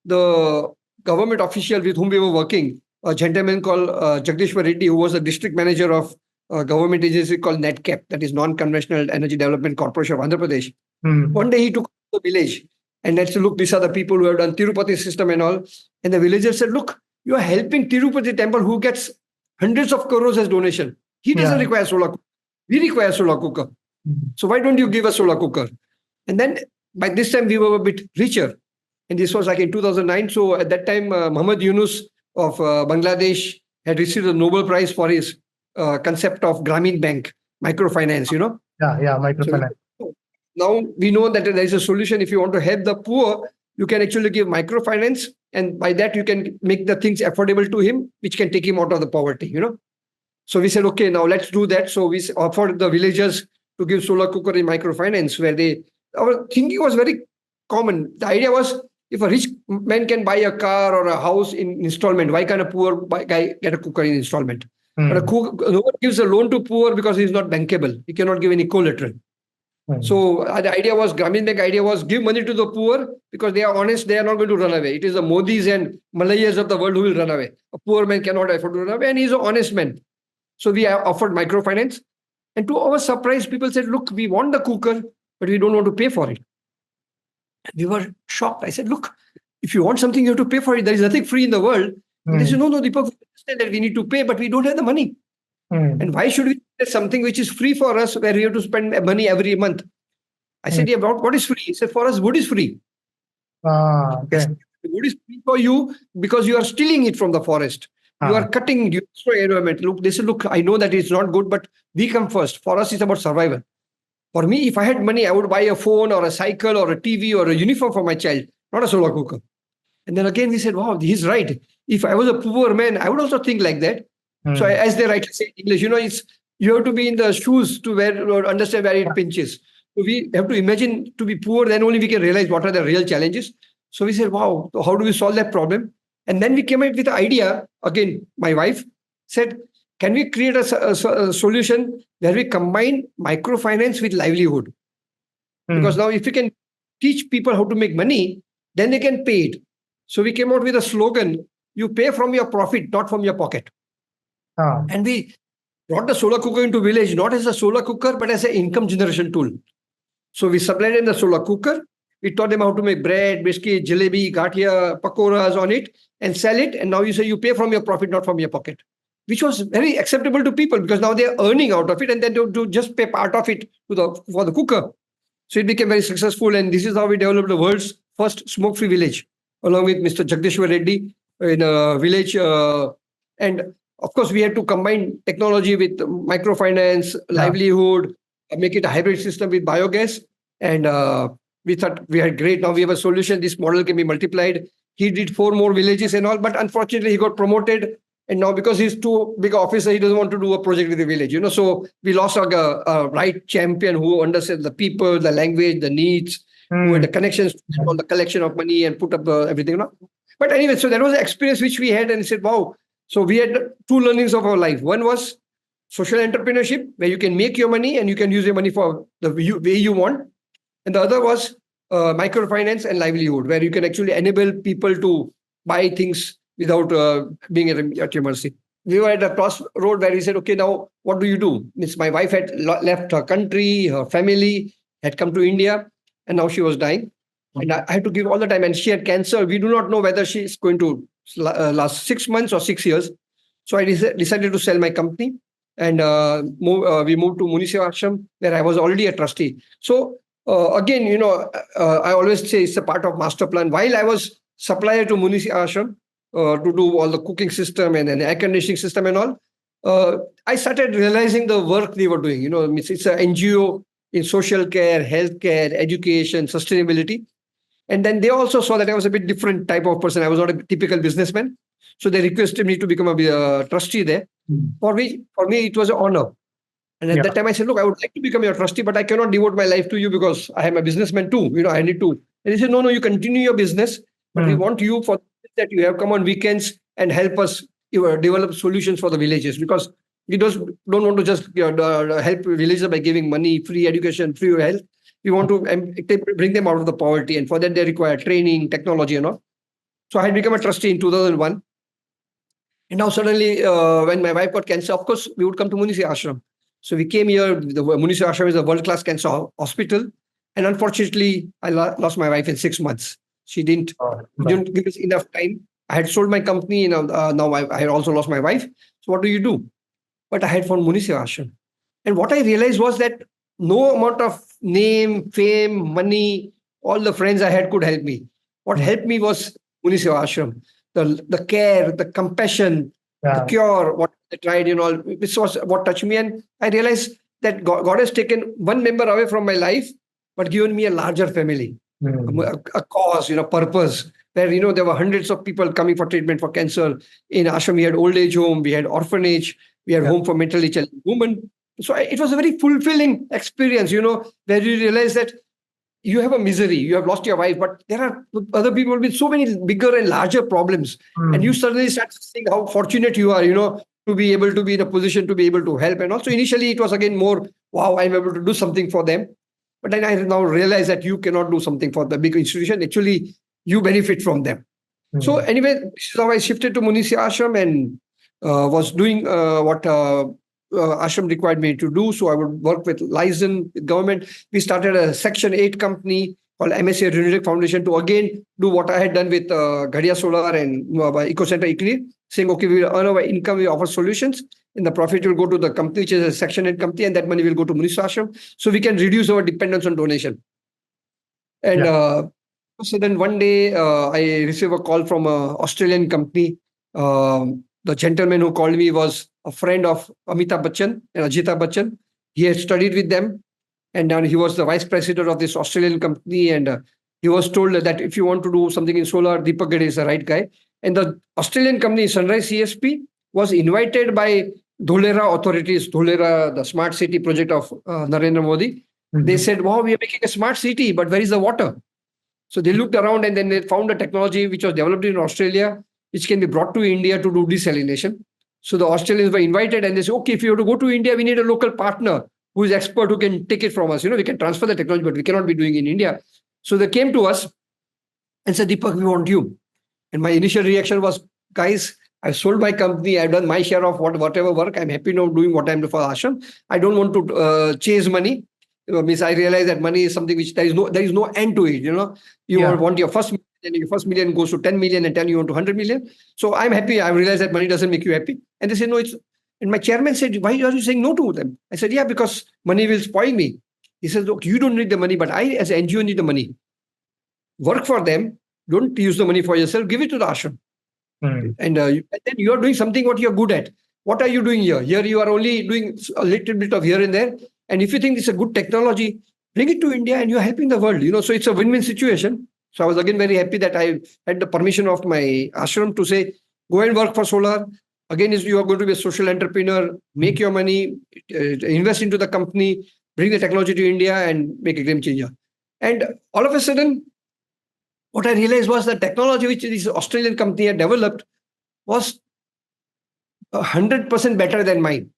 the government official with whom we were working, a gentleman called Jagdishwar Reddy, who was the district manager of a government agency called NETCAP, that is Non-Conventional Energy Development Corporation of Andhra Pradesh. One day he took the village and said, look, these are the people who have done Tirupati system and all. And the villagers said, look, you are helping Tirupati Temple, who gets hundreds of crores as donation. He doesn't require solar cooker. We require solar cooker. So why don't you give us solar cooker? And then by this time we were a bit richer. And this was like in 2009. So at that time, Muhammad Yunus of Bangladesh had received the Nobel Prize for his concept of Grameen Bank, microfinance, Yeah, microfinance. So now we know that there is a solution. If you want to help the poor, you can actually give microfinance. And by that, you can make the things affordable to him, which can take him out of the poverty, So we said, okay, now let's do that. So we offered the villagers to give solar cooker in microfinance, where our thinking was very common. The idea was, if a rich man can buy a car or a house in installment, why can't a poor guy get a cooker in installment? But no one gives a loan to poor because he's not bankable. He cannot give any collateral. So the idea was, Grameen Bank idea was, give money to the poor because they are honest, they are not going to run away. It is the Modis and Malayas of the world who will run away. A poor man cannot afford to run away, and he's an honest man. So we offered microfinance. And to our surprise, people said, look, we want the cooker, but we don't want to pay for it. And we were shocked. I said, look, if you want something, you have to pay for it. There is nothing free in the world. They said, no, Deepak, we understand that we need to pay, but we don't have the money. And why should we do something which is free for us, where we have to spend money every month? I said, yeah, what is free? He said, for us, wood is free. Okay. Wood is free for you because you are stealing it from the forest. You are cutting, you destroy environment. Look, they said, look, I know that it's not good, but we come first. For us, it's about survival. For me, if I had money, I would buy a phone or a cycle or a TV or a uniform for my child, not a solar cooker. And then again, we said, wow, he's right. If I was a poor man, I would also think like that. So as they rightly say in English, you have to be in the shoes to understand where it pinches. So we have to imagine to be poor, then only we can realize what are the real challenges. So we said, wow, how do we solve that problem? And then we came up with the idea, again, my wife said, can we create a solution where we combine microfinance with livelihood? Because now if we can teach people how to make money, then they can pay it. So we came out with a slogan, you pay from your profit, not from your pocket. And we brought the solar cooker into village, not as a solar cooker, but as an income generation tool. So we supplied them the solar cooker. We taught them how to make bread, biscuit, jalebi, gatia, pakoras on it and sell it. And now you say you pay from your profit, not from your pocket, which was very acceptable to people because now they are earning out of it and then they just pay part of it for the cooker. So it became very successful. And this is how we developed the world's first smoke-free village, along with Mr. Jagdishwar Reddy in a village. And of course, we had to combine technology with microfinance, livelihood, make it a hybrid system with biogas. And we thought we had great. Now we have a solution. This model can be multiplied. He did 4 more villages and all, but unfortunately he got promoted. And now because he's too big an officer, he doesn't want to do a project with the village. So we lost a right champion who understands the people, the language, the needs, who had the connections, all the collection of money and put up everything. But anyway, so that was an experience which we had and said, wow. So we had two learnings of our life. One was social entrepreneurship, where you can make your money and you can use your money for the way you want. And the other was microfinance and livelihood, where you can actually enable people to buy things without being at your mercy. We were at a crossroad where we said, okay, now what do you do? Means my wife had left her country, her family had come to India, and now she was dying. And I had to give all the time. And she had cancer. We do not know whether she's going to last 6 months or 6 years. So I decided to sell my company, and we moved to Muni Seva Ashram, where I was already a trustee. So again, I always say it's a part of master plan. While I was supplier to Muni Seva Ashram to do all the cooking system and an air conditioning system and all, I started realizing the work they were doing. It's an NGO in social care, healthcare, education, sustainability. And then they also saw that I was a bit different type of person. I was not a typical businessman. So they requested me to become a trustee there. For me, it was an honor. And at that time, I said, look, I would like to become your trustee, but I cannot devote my life to you because I am a businessman too. I need to. And he said, no, you continue your business, but we want you for that you have come on weekends and help us develop solutions for the villages, because we don't want to just help villages by giving money, free education, free health. We want to bring them out of the poverty, and for that they require training, technology, and all. So I had become a trustee in 2001. And now suddenly, when my wife got cancer, of course, we would come to Muni Seva Ashram. So we came here. The Muni Seva Ashram is a world-class cancer hospital. And unfortunately, I lost my wife in 6 months. She didn't give us enough time. I had sold my company. Now I had also lost my wife. So what do you do? But I had found Muni Seva Ashram. And what I realized was that no amount of name, fame, money, all the friends I had could help me. What helped me was Muni Seva Ashram. The care, the compassion, the cure, what I tried, this was what touched me. And I realized that God has taken one member away from my life, but given me a larger family, a cause, purpose, where, there were hundreds of people coming for treatment for cancer. In Ashram, we had old age home, we had orphanage, we had home for mentally challenged women. So it was a very fulfilling experience, where you realize that you have a misery, you have lost your wife, but there are other people with so many bigger and larger problems. And you suddenly start seeing how fortunate you are, to be able to be in a position to be able to help. And also initially it was again more, wow, I'm able to do something for them. But then I now realize that you cannot do something for the big institution. Actually, you benefit from them. So anyway, this is how I shifted to Muni Seva Ashram and was doing what Ashram required me to do. So I would work with license, with government. We started a Section 8 company called MSA Renewable Foundation to again do what I had done with Gadhia Solar and Eco Center Equity, saying, okay, we will earn our income, we offer solutions, and the profit will go to the company, which is a Section 8 company, and that money will go to Muni Seva Ashram, so we can reduce our dependence on donation. And so then one day I received a call from an Australian company. The gentleman who called me was a friend of Amitabh Bachchan and Ajita Bachchan. He had studied with them, and then he was the vice president of this Australian company. And he was told that if you want to do something in solar, Deepak Gadhia is the right guy. And the Australian company, Sunrise CSP, was invited by Dholera authorities, Dholera, the smart city project of Narendra Modi. They said, wow, we are making a smart city, but where is the water? So they looked around and then they found a technology which was developed in Australia, which can be brought to India to do desalination. So the Australians were invited and they said, okay, if you have to go to India, we need a local partner who is expert, who can take it from us. We can transfer the technology, but we cannot be doing it in India. So they came to us and said, Deepak, we want you. And my initial reaction was, guys, I've sold my company. I've done my share of whatever work. I'm happy now doing what I'm doing for Ashram. I don't want to chase money. Means I realize that money is something which there is no end to it. You want your first million, and your first million goes to 10 million, and then you want to 100 million. So I'm happy. I realized that money doesn't make you happy. And they said, no, it's. And my chairman said, why are you saying no to them? I said, yeah, because money will spoil me. He said, look, you don't need the money, but I, as an NGO, need the money. Work for them. Don't use the money for yourself. Give it to the ashram. And then you are doing something what you're good at. What are you doing here? Here you are only doing a little bit of here and there. And if you think it's a good technology, bring it to India and you're helping the world. So it's a win-win situation. So I was again very happy that I had the permission of my ashram to say, go and work for solar. Again, you are going to be a social entrepreneur, make your money, invest into the company, bring the technology to India and make a game changer. And all of a sudden, what I realized was the technology which this Australian company had developed was 100% better than mine.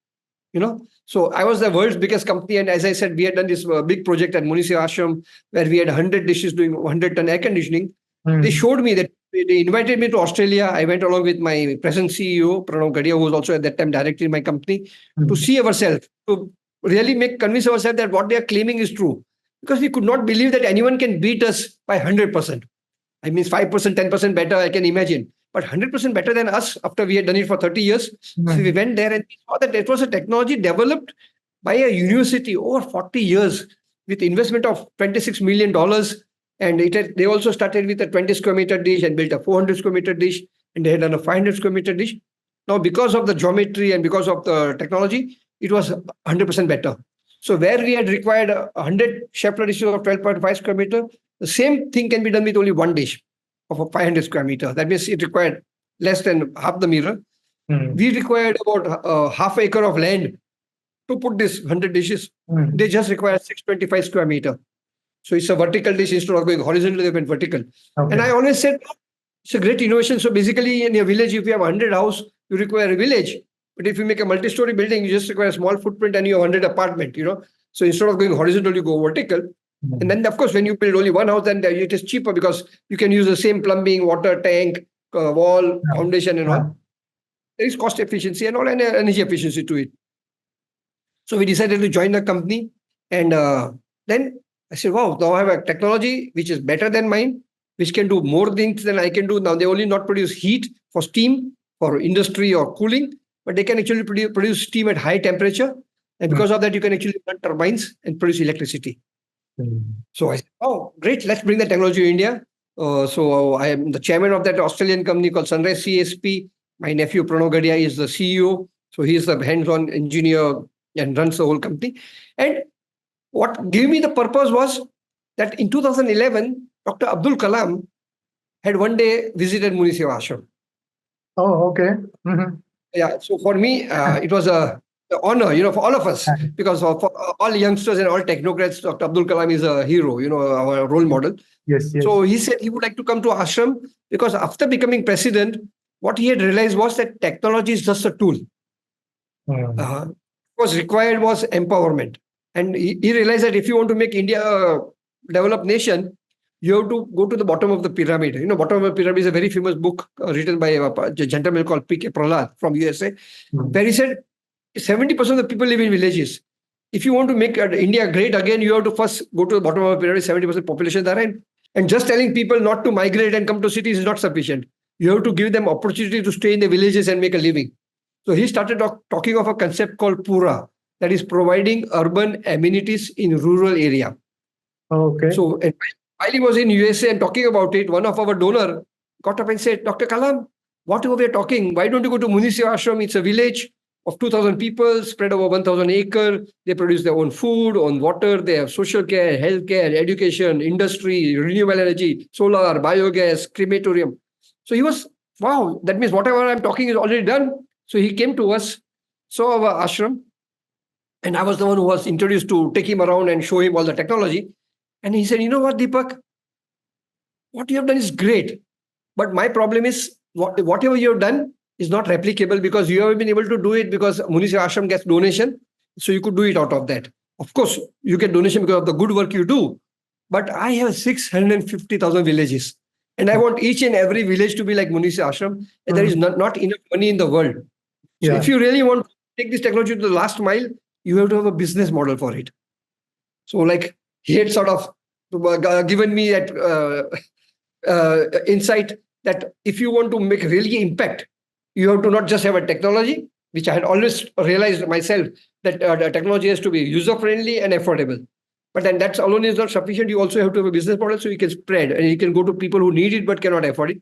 So I was the world's biggest company, and as I said, we had done this big project at Muni Ashram where we had 100 dishes doing 100-ton air conditioning. They showed me that. They invited me to Australia. I went along with my present CEO, Pranav Gadhia, who was also at that time directly in my company, to see ourselves, to really convince ourselves that what they are claiming is true. Because we could not believe that anyone can beat us by 100%. I mean, 5%, 10% better, I can imagine. But 100% better than us after we had done it for 30 years. So we went there and saw that it was a technology developed by a university over 40 years with investment of $26 million. And they also started with a 20 square meter dish and built a 400 square meter dish. And they had done a 500 square meter dish. Now, because of the geometry and because of the technology, it was 100% better. So where we had required 100 Shepler dishes of 12.5 square meter, the same thing can be done with only one dish of a 500 square meter. That means it required less than half the mirror. We required about half acre of land to put this 100 dishes. They just require 625 square meter. So it's a vertical dish. Instead of going horizontal, they went vertical. Okay. And I always said, it's a great innovation. So basically in a village, if you have 100 houses, you require a village. But if you make a multi-story building, you just require a small footprint and you have 100 apartment, So instead of going horizontal, you go vertical. And then, of course, when you build only one house, then it is cheaper because you can use the same plumbing, water tank, wall, foundation and all. There is cost efficiency and all, and energy efficiency to it. So we decided to join the company. And then I said, wow, now I have a technology which is better than mine, which can do more things than I can do. Now they only not produce heat for steam, for industry or cooling, but they can actually produce steam at high temperature. And because of that, you can actually run turbines and produce electricity. So I said, oh, great, let's bring the technology to India. So I am the chairman of that Australian company called Sunrise CSP. My nephew Pranav Gadhia is the CEO. So he is the hands-on engineer and runs the whole company. And what gave me the purpose was that in 2011, Dr. Abdul Kalam had one day visited Muni Ashram. Oh, okay. Yeah, so for me, it was a honor, for all of us, because for all youngsters and all technocrats, Dr. Abdul Kalam is a hero, our role model. Yes. So he said he would like to come to Ashram because after becoming president, what he had realized was that technology is just a tool. What was required was empowerment. And he realized that if you want to make India a developed nation, you have to go to the bottom of the pyramid. Bottom of the pyramid is a very famous book written by a gentleman called P.K. Prahlad from USA, where he said 70% of the people live in villages. If you want to make India great again, you have to first go to the bottom of the pyramid, 70% population there. And just telling people not to migrate and come to cities is not sufficient. You have to give them opportunity to stay in the villages and make a living. So he started talking of a concept called Pura, that is providing urban amenities in rural area. Okay. So while he was in USA and talking about it, one of our donor got up and said, Dr. Kalam, whatever we are talking, why don't you go to Muni Ashram? It's a village of 2,000 people spread over 1,000 acres. They produce their own food, own water. They have social care, healthcare, education, industry, renewable energy, solar, biogas, crematorium. So he was, wow, that means whatever I'm talking is already done. So he came to us, saw our ashram, and I was the one who was introduced to take him around and show him all the technology. And he said, you know what, Deepak? What you have done is great. But my problem is whatever you have done is not replicable because you have been able to do it because Muni Ashram gets donation. So you could do it out of that. Of course, you get donation because of the good work you do. But I have 650,000 villages. And I want each and every village to be like Muni Ashram. And there is not enough money in the world. So if you really want to take this technology to the last mile, you have to have a business model for it. So like he had sort of given me that insight that if you want to make really impact, you have to not just have a technology, which I had always realized myself that the technology has to be user-friendly and affordable. But then that alone is not sufficient. You also have to have a business model so you can spread and you can go to people who need it but cannot afford it.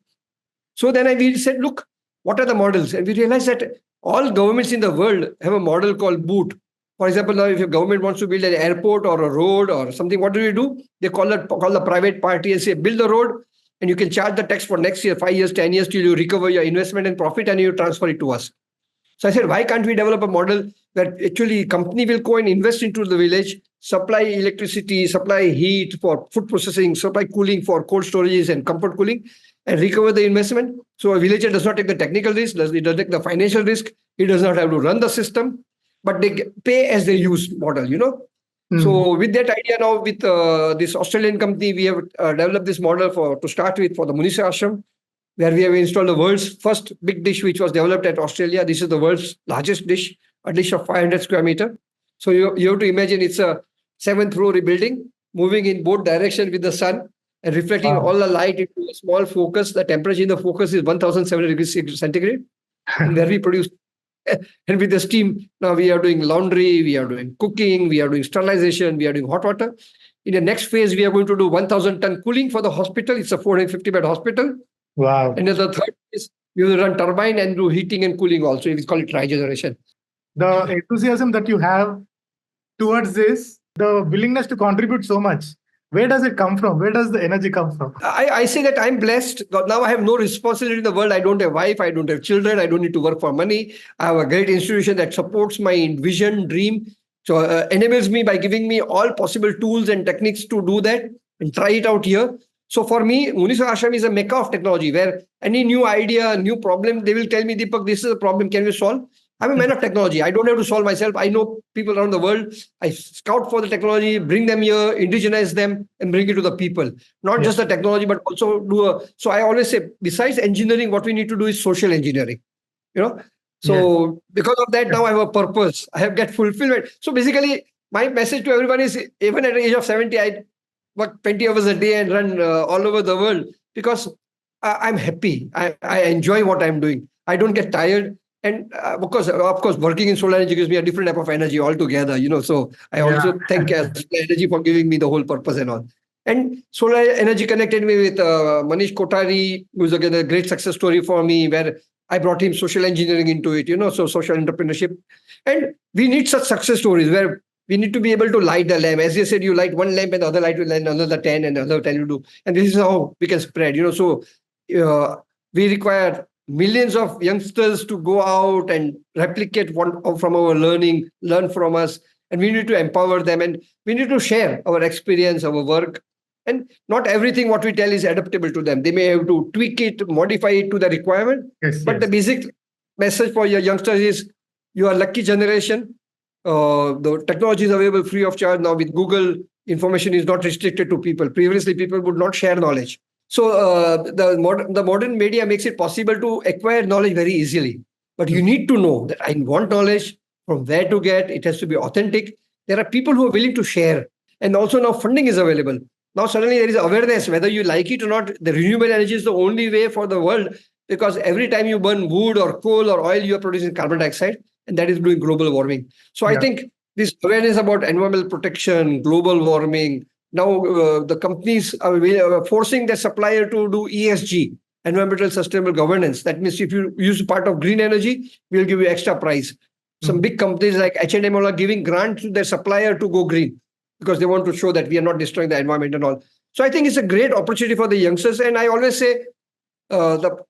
So then we said, look, what are the models? And we realized that all governments in the world have a model called BOOT. For example, now if your government wants to build an airport or a road or something, what do? They call the private party and say, build the road and you can charge the tax for next year, 5 years, 10 years till you recover your investment and profit and you transfer it to us. So I said, why can't we develop a model where actually company will go and invest into the village, supply electricity, supply heat for food processing, supply cooling for cold storages and comfort cooling and recover the investment. So a villager does not take the technical risk, it doesn't take the financial risk. He does not have to run the system, but they pay as they use model, So with that idea now, with this Australian company, we have developed this model to start with for the Muni Ashram, where we have installed the world's first big dish, which was developed at Australia. This is the world's largest dish, a dish of 500 square meter. So you have to imagine it's a 7th-floor building moving in both directions with the sun and reflecting all the light into a small focus. The temperature in the focus is 1,700 degrees centigrade, and where we produce. And with the steam, now we are doing laundry, we are doing cooking, we are doing sterilization, we are doing hot water. In the next phase, we are going to do 1,000-ton cooling for the hospital. It's a 450-bed hospital. Wow. And in the third phase, we will run turbine and do heating and cooling also. We call it trigeneration. The enthusiasm that you have towards this, the willingness to contribute so much, where does it come from? Where does the energy come from? I say that I'm blessed. Now I have no responsibility in the world. I don't have wife. I don't have children. I don't need to work for money. I have a great institution that supports my vision, dream. So enables me by giving me all possible tools and techniques to do that and try it out here. So for me, Muni Ashram is a mecca of technology where any new idea, new problem, they will tell me, Deepak, this is a problem. Can we solve? I'm a man of technology. I don't have to solve myself. I know people around the world. I scout for the technology, bring them here, indigenize them, and bring it to the people. Not just the technology, but also So I always say, besides engineering, what we need to do is social engineering. So because of that, now I have a purpose. I have get fulfillment. So basically, my message to everyone is, even at the age of 70, I work 20 hours a day and run all over the world because I'm happy. I enjoy what I'm doing. I don't get tired. And of course, working in solar energy gives me a different type of energy altogether, So I also thank solar energy for giving me the whole purpose and all. And solar energy connected me with Manish Kothari, who's again a great success story for me, where I brought him social engineering into it, so social entrepreneurship. And we need such success stories where we need to be able to light the lamp. As you said, you light one lamp and the other light will light another 10 and another 10 you do. And this is how we can spread, So we require millions of youngsters to go out and replicate from our learning, learn from us. And we need to empower them and we need to share our experience, our work. And not everything what we tell is adaptable to them. They may have to tweak it, modify it to the requirement. The basic message for your youngsters is you are a lucky generation. The technology is available free of charge. Now with Google, information is not restricted to people. Previously, people would not share knowledge. So the modern media makes it possible to acquire knowledge very easily. But you need to know that I want knowledge, from where to get. It has to be authentic. There are people who are willing to share. And also now funding is available. Now suddenly there is awareness, whether you like it or not, the renewable energy is the only way for the world, because every time you burn wood or coal or oil, you are producing carbon dioxide, and that is doing global warming. So I think this awareness about environmental protection, global warming, now the companies are forcing their supplier to do ESG, environmental sustainable governance. That means if you use part of green energy, we'll give you extra price. Some big companies like H&M are giving grants to their supplier to go green because they want to show that we are not destroying the environment and all. So I think it's a great opportunity for the youngsters. And I always say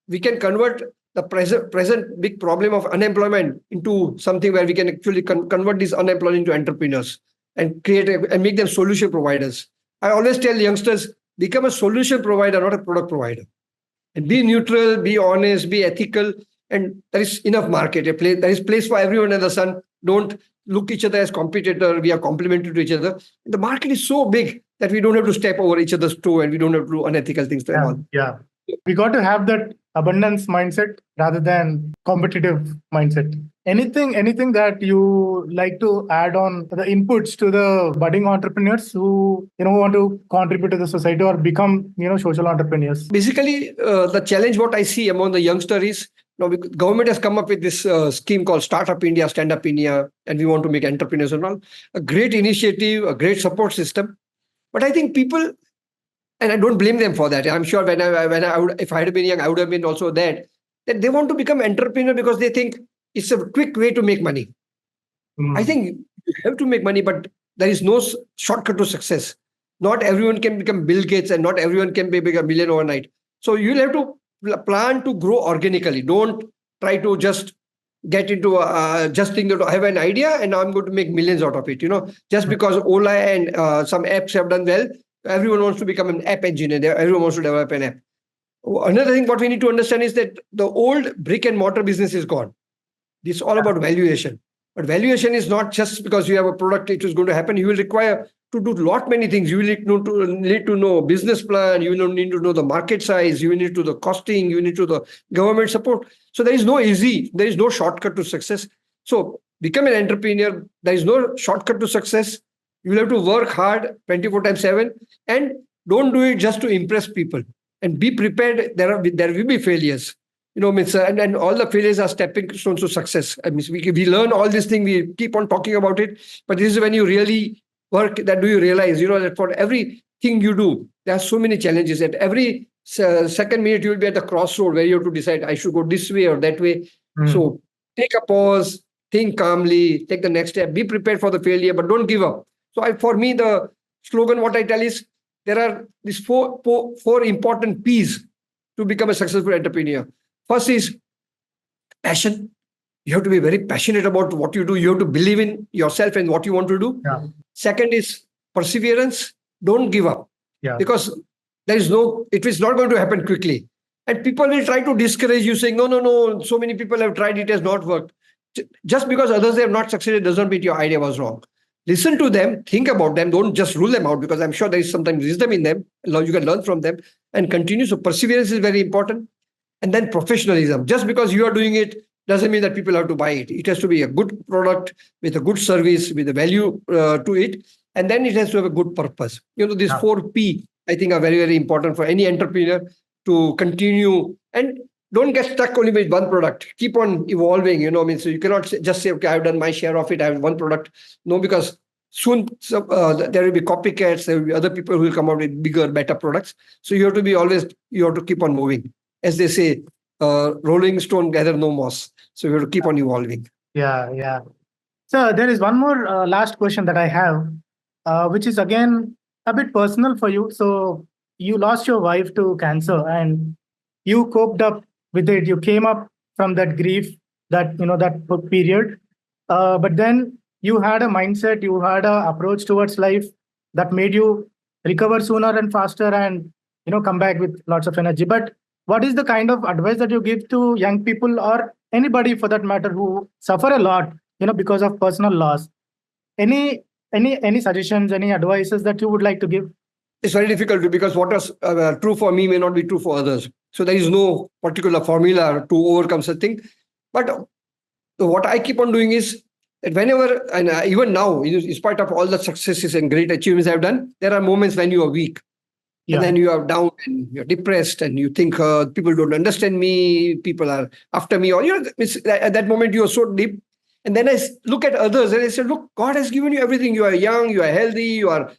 we can convert the present big problem of unemployment into something where we can actually convert these unemployed into entrepreneurs and and make them solution providers. I always tell youngsters, become a solution provider, not a product provider. And be neutral, be honest, be ethical, and there is enough market. There is place for everyone in the sun. Don't look each other as competitor. We are complementary to each other. The market is so big that we don't have to step over each other's toe and we don't have to do unethical things. We got to have that abundance mindset rather than competitive mindset. Anything that you like to add on the inputs to the budding entrepreneurs who want to contribute to the society or become social entrepreneurs? Basically, the challenge what I see among the youngsters is now government has come up with this scheme called Startup India, Stand Up India, and we want to make entrepreneurs and all. A great initiative, a great support system. But I think people, and I don't blame them for that. I'm sure if I had been young, I would have been also that they want to become entrepreneur because they think it's a quick way to make money. I think you have to make money, but there is no shortcut to success. Not everyone can become Bill Gates and not everyone can become a millionaire overnight. So you'll have to plan to grow organically. Don't try to just get into just think that I have an idea and I'm going to make millions out of it. Just because Ola and some apps have done well, everyone wants to become an app engineer. Everyone wants to develop an app. Another thing what we need to understand is that the old brick and mortar business is gone. It's all about valuation. But valuation is not just because you have a product, it is going to happen. You will require to do many things. You will need to know business plan. You will need to know the market size. You will need to know the costing. You will need to know the government support. So there is no shortcut to success. So become an entrepreneur. There is no shortcut to success. You will have to work hard 24/7, and don't do it just to impress people. And be prepared. There will be failures. And all the failures are stepping stones to success. I mean, we learn all this thing. We keep on talking about it, but this is when you really work. That do you realize? That for everything you do, there are so many challenges. At every second minute, you will be at the crossroad where you have to decide: I should go this way or that way. So take a pause, think calmly, take the next step. Be prepared for the failure, but don't give up. So for me, the slogan, what I tell is, there are these four important P's to become a successful entrepreneur. First is passion. You have to be very passionate about what you do. You have to believe in yourself and what you want to do. Yeah. Second is perseverance. Don't give up. Yeah. Because it is not going to happen quickly. And people will try to discourage you, saying, no, so many people have tried, it has not worked. Just because others have not succeeded doesn't mean your idea was wrong. Listen to them, think about them, don't just rule them out, because I'm sure there is sometimes wisdom in them. You can learn from them and continue. So perseverance is very important. And then professionalism. Just because you are doing it doesn't mean that people have to buy it. It has to be a good product with a good service, with a value to it. And then it has to have a good purpose. These 4P, I think, are very, very important for any entrepreneur to continue. And don't get stuck only with one product. Keep on evolving, So you cannot just say, okay, I've done my share of it. I have one product. No, because soon there will be copycats. There will be other people who will come out with bigger, better products. So you have to keep on moving. As they say, rolling stone gather no moss. So we have to keep on evolving. Yeah. So there is one more last question that I have, which is again a bit personal for you. So you lost your wife to cancer and you coped up with it. You came up from that grief, that period. But then you had a mindset, you had an approach towards life that made you recover sooner and faster and come back with lots of energy. But what is the kind of advice that you give to young people or anybody for that matter who suffer a lot, because of personal loss? Any suggestions, any advices that you would like to give? It's very difficult because what is true for me may not be true for others. So there is no particular formula to overcome such thing. But what I keep on doing is that whenever, and even now, in spite of all the successes and great achievements I've done, there are moments when you are weak. Yeah. And then you are down and you're depressed and you think people don't understand me, people are after me, or at that moment you are so deep. And then I look at others and I say, look, God has given you everything. You are young, you are healthy, you have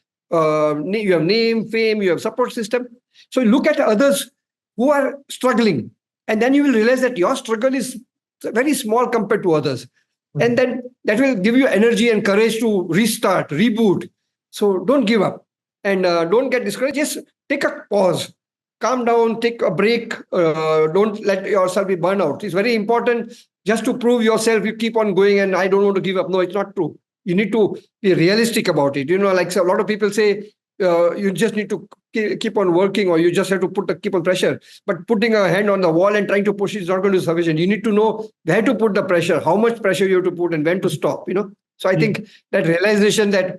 name, fame, you have support system. So look at others who are struggling, and then you will realize that your struggle is very small compared to others. Mm-hmm. And then that will give you energy and courage to restart, reboot. So don't give up. And don't get discouraged. Just take a pause, calm down, take a break. Don't let yourself be burned out. It's very important just to prove yourself. You keep on going and I don't want to give up. No, it's not true. You need to be realistic about it. Like a lot of people say, you just need to keep on working, or you just have to keep on pressure. But putting a hand on the wall and trying to push it is not going to be sufficient. You need to know where to put the pressure, how much pressure you have to put, and when to stop. So I think that realization that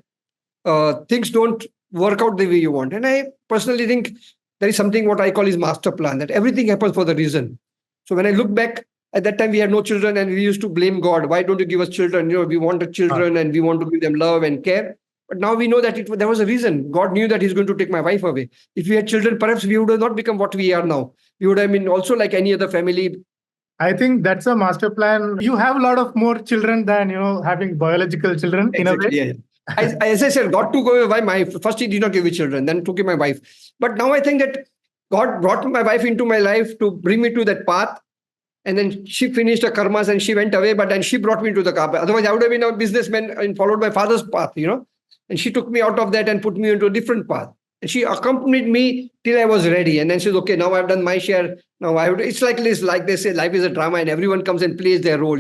things don't work out the way you want. And I personally think there is something what I call is master plan, that everything happens for the reason. So when I look back, at that time we had no children and we used to blame God. Why don't you give us children? We wanted children and we want to give them love and care. But now we know that there was a reason. God knew that he's going to take my wife away. If we had children, perhaps we would have not become what we are now. We would have been also like any other family. I think that's a master plan. You have a lot of more children than, having biological children. Exactly, in a way. Yeah. As I said, God took away my wife. First, he did not give me children, then took away my wife. But now I think that God brought my wife into my life to bring me to that path. And then she finished her karmas and she went away, but then she brought me to the path. Otherwise, I would have been a businessman and followed my father's path, And she took me out of that and put me into a different path. And she accompanied me till I was ready. And then she said, okay, now I've done my share. Now it's like this, like they say, life is a drama and everyone comes and plays their role,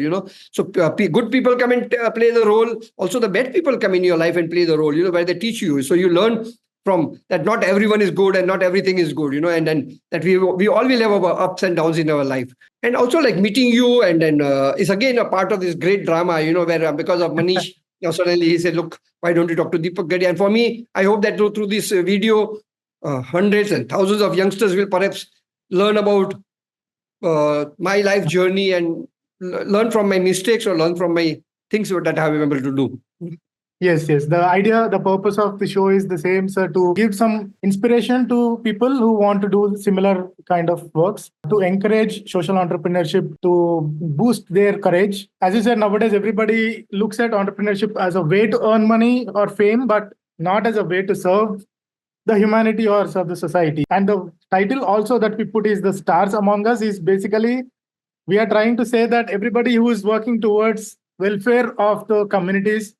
So good people come and play the role. Also, the bad people come in your life and play the role, where they teach you. So you learn from that not everyone is good and not everything is good, and then that we all will have our ups and downs in our life. And also like meeting you, and then it's again a part of this great drama, where because of Manish, suddenly he said, look, why don't you talk to Deepak Gadhia? And for me, I hope that through this video, hundreds and thousands of youngsters will perhaps learn about my life journey and learn from my mistakes or learn from my things that I have been able to do. Yes. The purpose of the show is the same, sir, to give some inspiration to people who want to do similar kind of works, to encourage social entrepreneurship, to boost their courage. As you said, nowadays everybody looks at entrepreneurship as a way to earn money or fame, but not as a way to serve the humanity or serve the society. And the title also that we put is The Stars Among Us is basically, we are trying to say that everybody who is working towards welfare of the communities,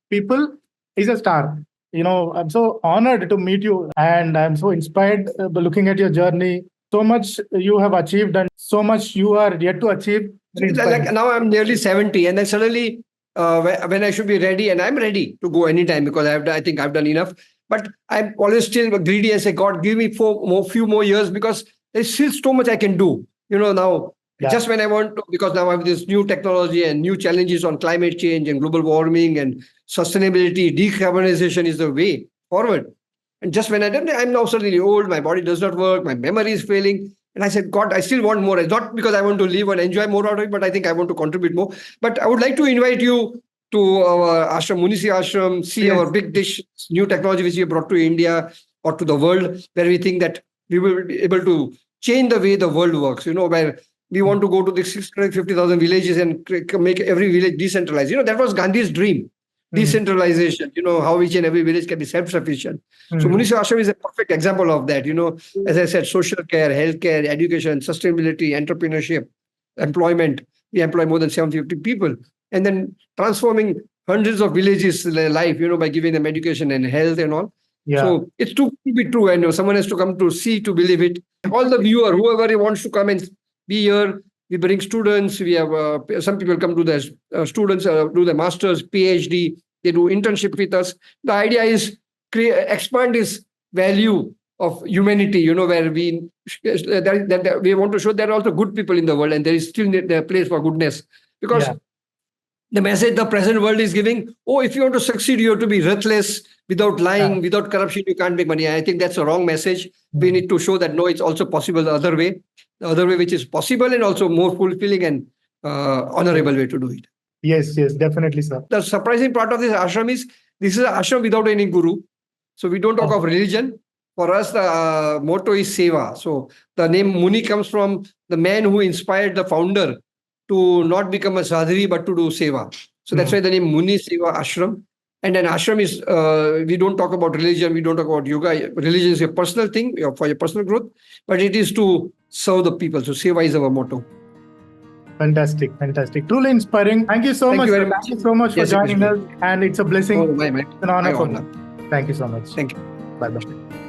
people, is a star. I'm so honored to meet you, and I'm so inspired by looking at your journey. So much you have achieved and so much you are yet to achieve. Like now I'm nearly 70, and then suddenly when I should be ready, and I'm ready to go anytime because I think I've done enough. But I'm always still greedy and say, God, give me few more years, because there's still so much I can do. Now, just when I want to, because now I have this new technology and new challenges on climate change and global warming and sustainability, decarbonization is the way forward. And just when I'm now suddenly old, my body does not work, my memory is failing. And I said, God, I still want more. It's not because I want to live and enjoy more out of it, but I think I want to contribute more. But I would like to invite you to our ashram, Muni ashram, see our big dish, new technology which we brought to India or to the world, where we think that we will be able to change the way the world works, where we want to go to the 650,000 villages and make every village decentralized. That was Gandhi's dream. Decentralization, how each and every village can be self-sufficient. So Muni ashram is a perfect example of that. As I said, social care, healthcare, education, sustainability, entrepreneurship, employment. We employ more than 750 people. And then transforming hundreds of villages' life, by giving them education and health and all. Yeah. So it's too good to be true. And someone has to come to see to believe it. All the viewer, whoever wants to come and be here, we bring students. We have some people come to the students, do the master's, PhD. They do internship with us. The idea is expand this value of humanity, where we want to show there are also good people in the world, and there is still a place for goodness. Because the message the present world is giving, if you want to succeed, you have to be ruthless, without lying, without corruption, you can't make money. I think that's a wrong message. We need to show that, no, it's also possible the other way which is possible and also more fulfilling and honorable way to do it. Yes, definitely, sir. The surprising part of this ashram is, this is an ashram without any guru. So we don't talk of religion. For us, the motto is Seva. So the name Muni comes from the man who inspired the founder to not become a sadhari, but to do Seva. So that's why the name Muni Seva Ashram. And then ashram is, we don't talk about religion, we don't talk about yoga. Religion is a personal thing for your personal growth, but it is to serve the people. So Seva is our motto. Fantastic. Truly inspiring. Thank you so much. Thank you so much for joining us. And it's a blessing. Oh, my. It's an honor for me. Thank you so much. Thank you. Bye-bye.